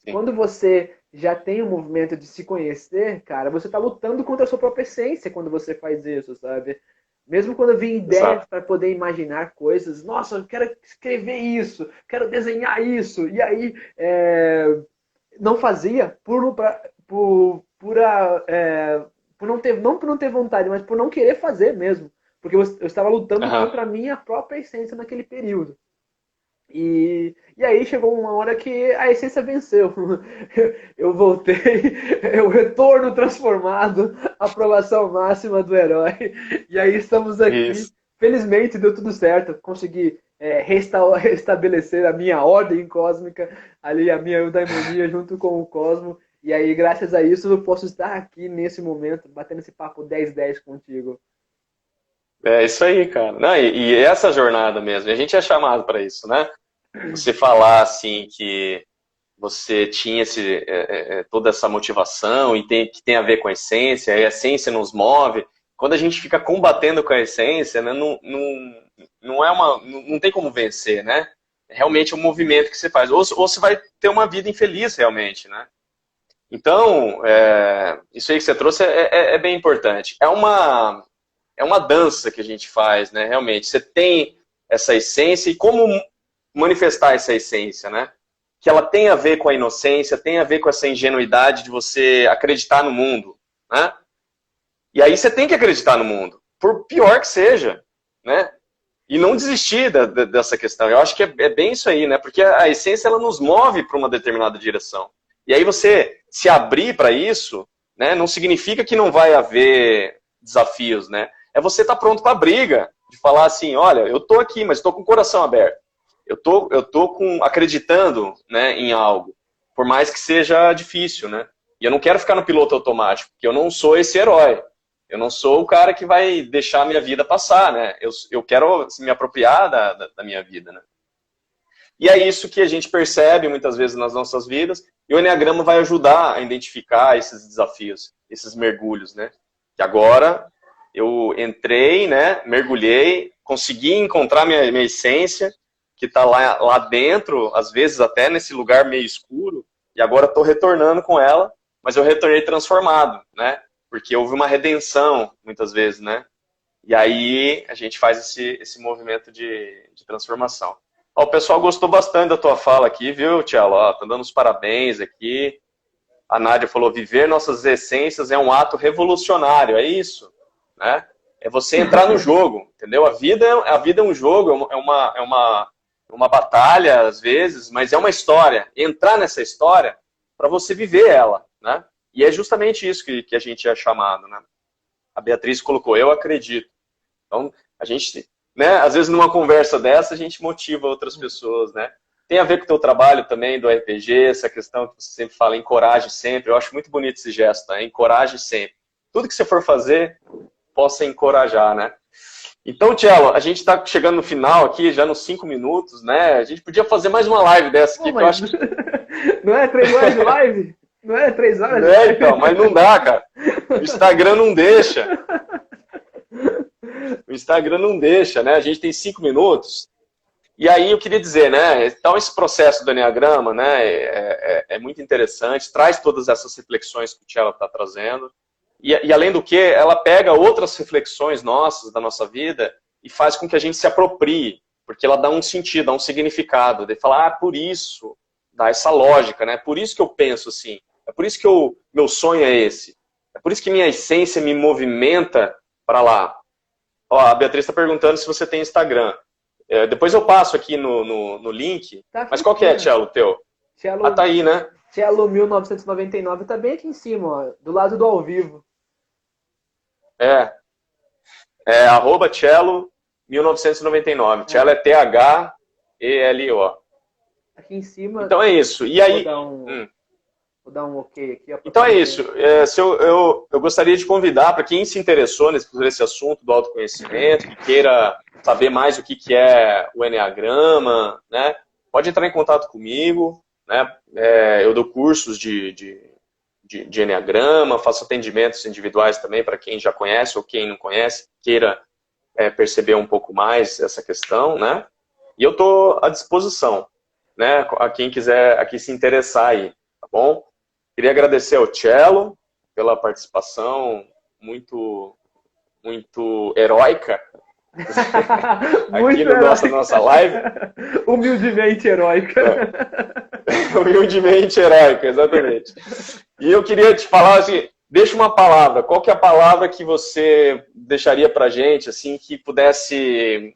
Sim. quando você já tem um movimento de se conhecer, cara, você tá lutando contra a sua própria essência quando você faz isso, sabe? Mesmo quando eu vi ideias para poder imaginar coisas, nossa, eu quero escrever isso, quero desenhar isso, e aí não fazia por não ter, não por não ter vontade, mas por não querer fazer mesmo, porque eu estava lutando Aham. contra a minha própria essência naquele período. E aí chegou uma hora que a essência venceu. Eu voltei, eu retorno transformado, aprovação máxima do herói. E aí estamos aqui. Isso. Felizmente deu tudo certo. Consegui restabelecer a minha ordem cósmica, ali a minha eudaimonia junto com o cosmo. E aí, graças a isso, eu posso estar aqui nesse momento, batendo esse papo 10-10 contigo. É isso aí, cara. Não, e essa jornada mesmo, a gente é chamado para isso, né? Você falar assim que você tinha toda essa motivação e que tem a ver com a essência, e a essência nos move. Quando a gente fica combatendo com a essência, né, não tem como vencer, né? É realmente um movimento que você faz. Ou você vai ter uma vida infeliz, realmente, né? Então, isso aí que você trouxe é bem importante. É uma dança que a gente faz, né? Realmente, você tem essa essência e como manifestar essa essência, né? Que ela tem a ver com a inocência, tem a ver com essa ingenuidade de você acreditar no mundo, né? E aí você tem que acreditar no mundo, por pior que seja, né? E não desistir dessa questão. Eu acho que é bem isso aí, né? Porque a essência ela nos move para uma determinada direção. E aí você se abrir para isso, né? Não significa que não vai haver desafios, né? É você estar pronto para a briga, de falar assim, olha, eu estou aqui, mas estou com o coração aberto. Eu tô acreditando, né, em algo, por mais que seja difícil, né? E eu não quero ficar no piloto automático, porque eu não sou esse herói. Eu não sou o cara que vai deixar a minha vida passar, né? Eu quero me apropriar da minha vida, né? E é isso que a gente percebe muitas vezes nas nossas vidas, e o Enneagrama vai ajudar a identificar esses desafios, esses mergulhos, né? Que agora eu entrei, né, mergulhei, consegui encontrar minha essência, que está lá dentro, às vezes até nesse lugar meio escuro, e agora estou retornando com ela, mas eu retornei transformado, né? Porque houve uma redenção, muitas vezes, né? E aí a gente faz esse movimento de transformação. Ó, o pessoal gostou bastante da tua fala aqui, viu, Tchelo? Tá dando os parabéns aqui. A Nádia falou, viver nossas essências é um ato revolucionário, é isso, né? É você entrar no jogo, entendeu? A vida é um jogo, é uma batalha, às vezes, mas é uma história. Entrar nessa história para você viver ela, né? E é justamente isso que a gente é chamado, né? A Beatriz colocou, eu acredito. Então, a gente, né, às vezes numa conversa dessa, a gente motiva outras pessoas, né? Tem a ver com o teu trabalho também do RPG, essa questão que você sempre fala, encoraje sempre. Eu acho muito bonito esse gesto, né? Encoraje sempre. Tudo que você for fazer, possa encorajar, né? Então, Tchelo, a gente está chegando no final aqui, já nos 5 minutos, né? A gente podia fazer mais uma live dessa aqui, Pô, que eu acho que... Não é 3 horas de live? Não é 3 horas de live? Então, mas não dá, cara. O Instagram não deixa. O Instagram não deixa, né? A gente tem 5 minutos. E aí eu queria dizer, né? Então, esse processo do Enneagrama, né? É muito interessante, traz todas essas reflexões que o Tchelo está trazendo. E além do que, ela pega outras reflexões nossas, da nossa vida, e faz com que a gente se aproprie, porque ela dá um sentido, dá um significado, de falar, por isso, dá essa lógica, né? Por isso que eu penso assim, é por isso que meu sonho é esse. É por isso que minha essência me movimenta para lá. Ó, a Beatriz está perguntando se você tem Instagram. Depois eu passo aqui no link. Tá aqui, Mas qual que é, Tchelo, o teu? Ah, tá aí, né? Tchelo 1999 tá bem aqui em cima, ó, do lado do ao vivo. É arroba Tchelo 1999. Tchelo é T-H-E-L-O. Aqui em cima. Então é isso. E aí... Vou dar um ok aqui. Então é isso. Eu gostaria de convidar para quem se interessou por esse assunto do autoconhecimento, que queira saber mais o que é o Eneagrama, né? Pode entrar em contato comigo, né? Eu dou cursos de Eneagrama, faço atendimentos individuais também para quem já conhece ou quem não conhece, queira perceber um pouco mais essa questão, né? E eu estou à disposição, né? A quem quiser, a quem se interessar aí, tá bom? Queria agradecer ao Tchelo pela participação muito heróica aqui no nossa live. Humildemente heróica. Humildemente heróica, exatamente. E eu queria te falar assim, deixa uma palavra. Qual que é a palavra que você deixaria pra gente, assim, que pudesse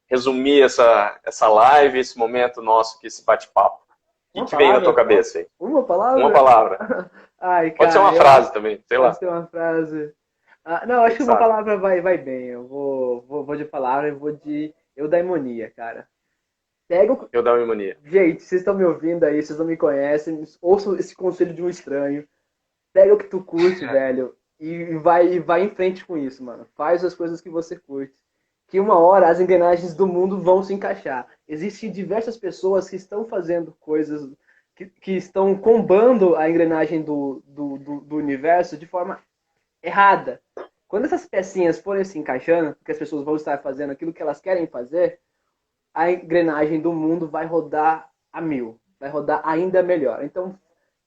resumir essa live, esse momento nosso aqui, esse bate-papo? O que vem na tua cabeça aí? Uma palavra? Uma palavra. Ai, cara, pode ser uma frase também, sei lá. Pode ser uma frase. Não, acho que uma palavra vai bem. Eu vou de palavra e vou de eudaimonia, cara. Eudaimonia. Gente, vocês estão me ouvindo aí, vocês não me conhecem, ouçam esse conselho de um estranho. Pega o que tu curte, velho, e vai em frente com isso, mano. Faz as coisas que você curte. Que uma hora as engrenagens do mundo vão se encaixar. Existem diversas pessoas que estão fazendo coisas, que estão combando a engrenagem do universo de forma errada. Quando essas pecinhas forem se encaixando, que as pessoas vão estar fazendo aquilo que elas querem fazer, a engrenagem do mundo vai rodar a 1000. Vai rodar ainda melhor. Então,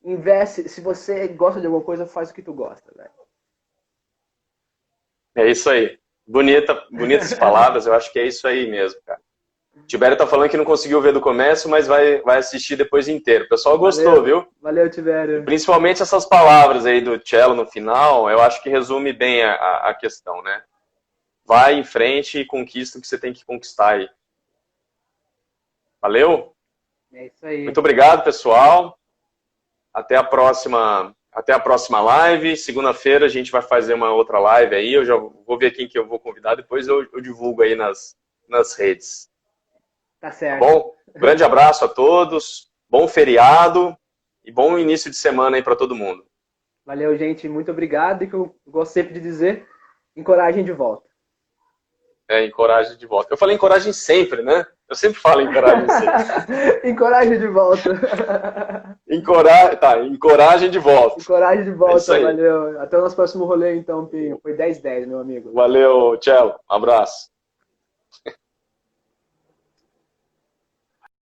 investe. Se você gosta de alguma coisa, faz o que tu gosta, velho. É isso aí. Bonitas palavras, eu acho que é isso aí mesmo, cara. O Tibério tá falando que não conseguiu ver do começo, mas vai assistir depois inteiro. O pessoal gostou, viu? Valeu, Tibério. Principalmente essas palavras aí do Tchelo no final, eu acho que resume bem a questão, né? Vai em frente e conquista o que você tem que conquistar aí. Valeu? É isso aí. Muito obrigado, pessoal. Até a próxima live. Segunda-feira a gente vai fazer uma outra live aí. Eu já vou ver quem que eu vou convidar. Depois eu divulgo aí nas redes. Tá certo. Tá bom? Grande abraço a todos. Bom feriado e bom início de semana aí para todo mundo. Valeu, gente. Muito obrigado. E que eu gosto sempre de dizer, encoragem de volta. Encoragem de volta. Eu falei encoragem sempre, né? Eu sempre falo encoragem sempre. Encoragem de volta. Encoragem de volta. Encoragem de volta, valeu. Até o nosso próximo rolê, então, Pinho. Foi 10-10, meu amigo. Valeu, Tchelo. Um abraço.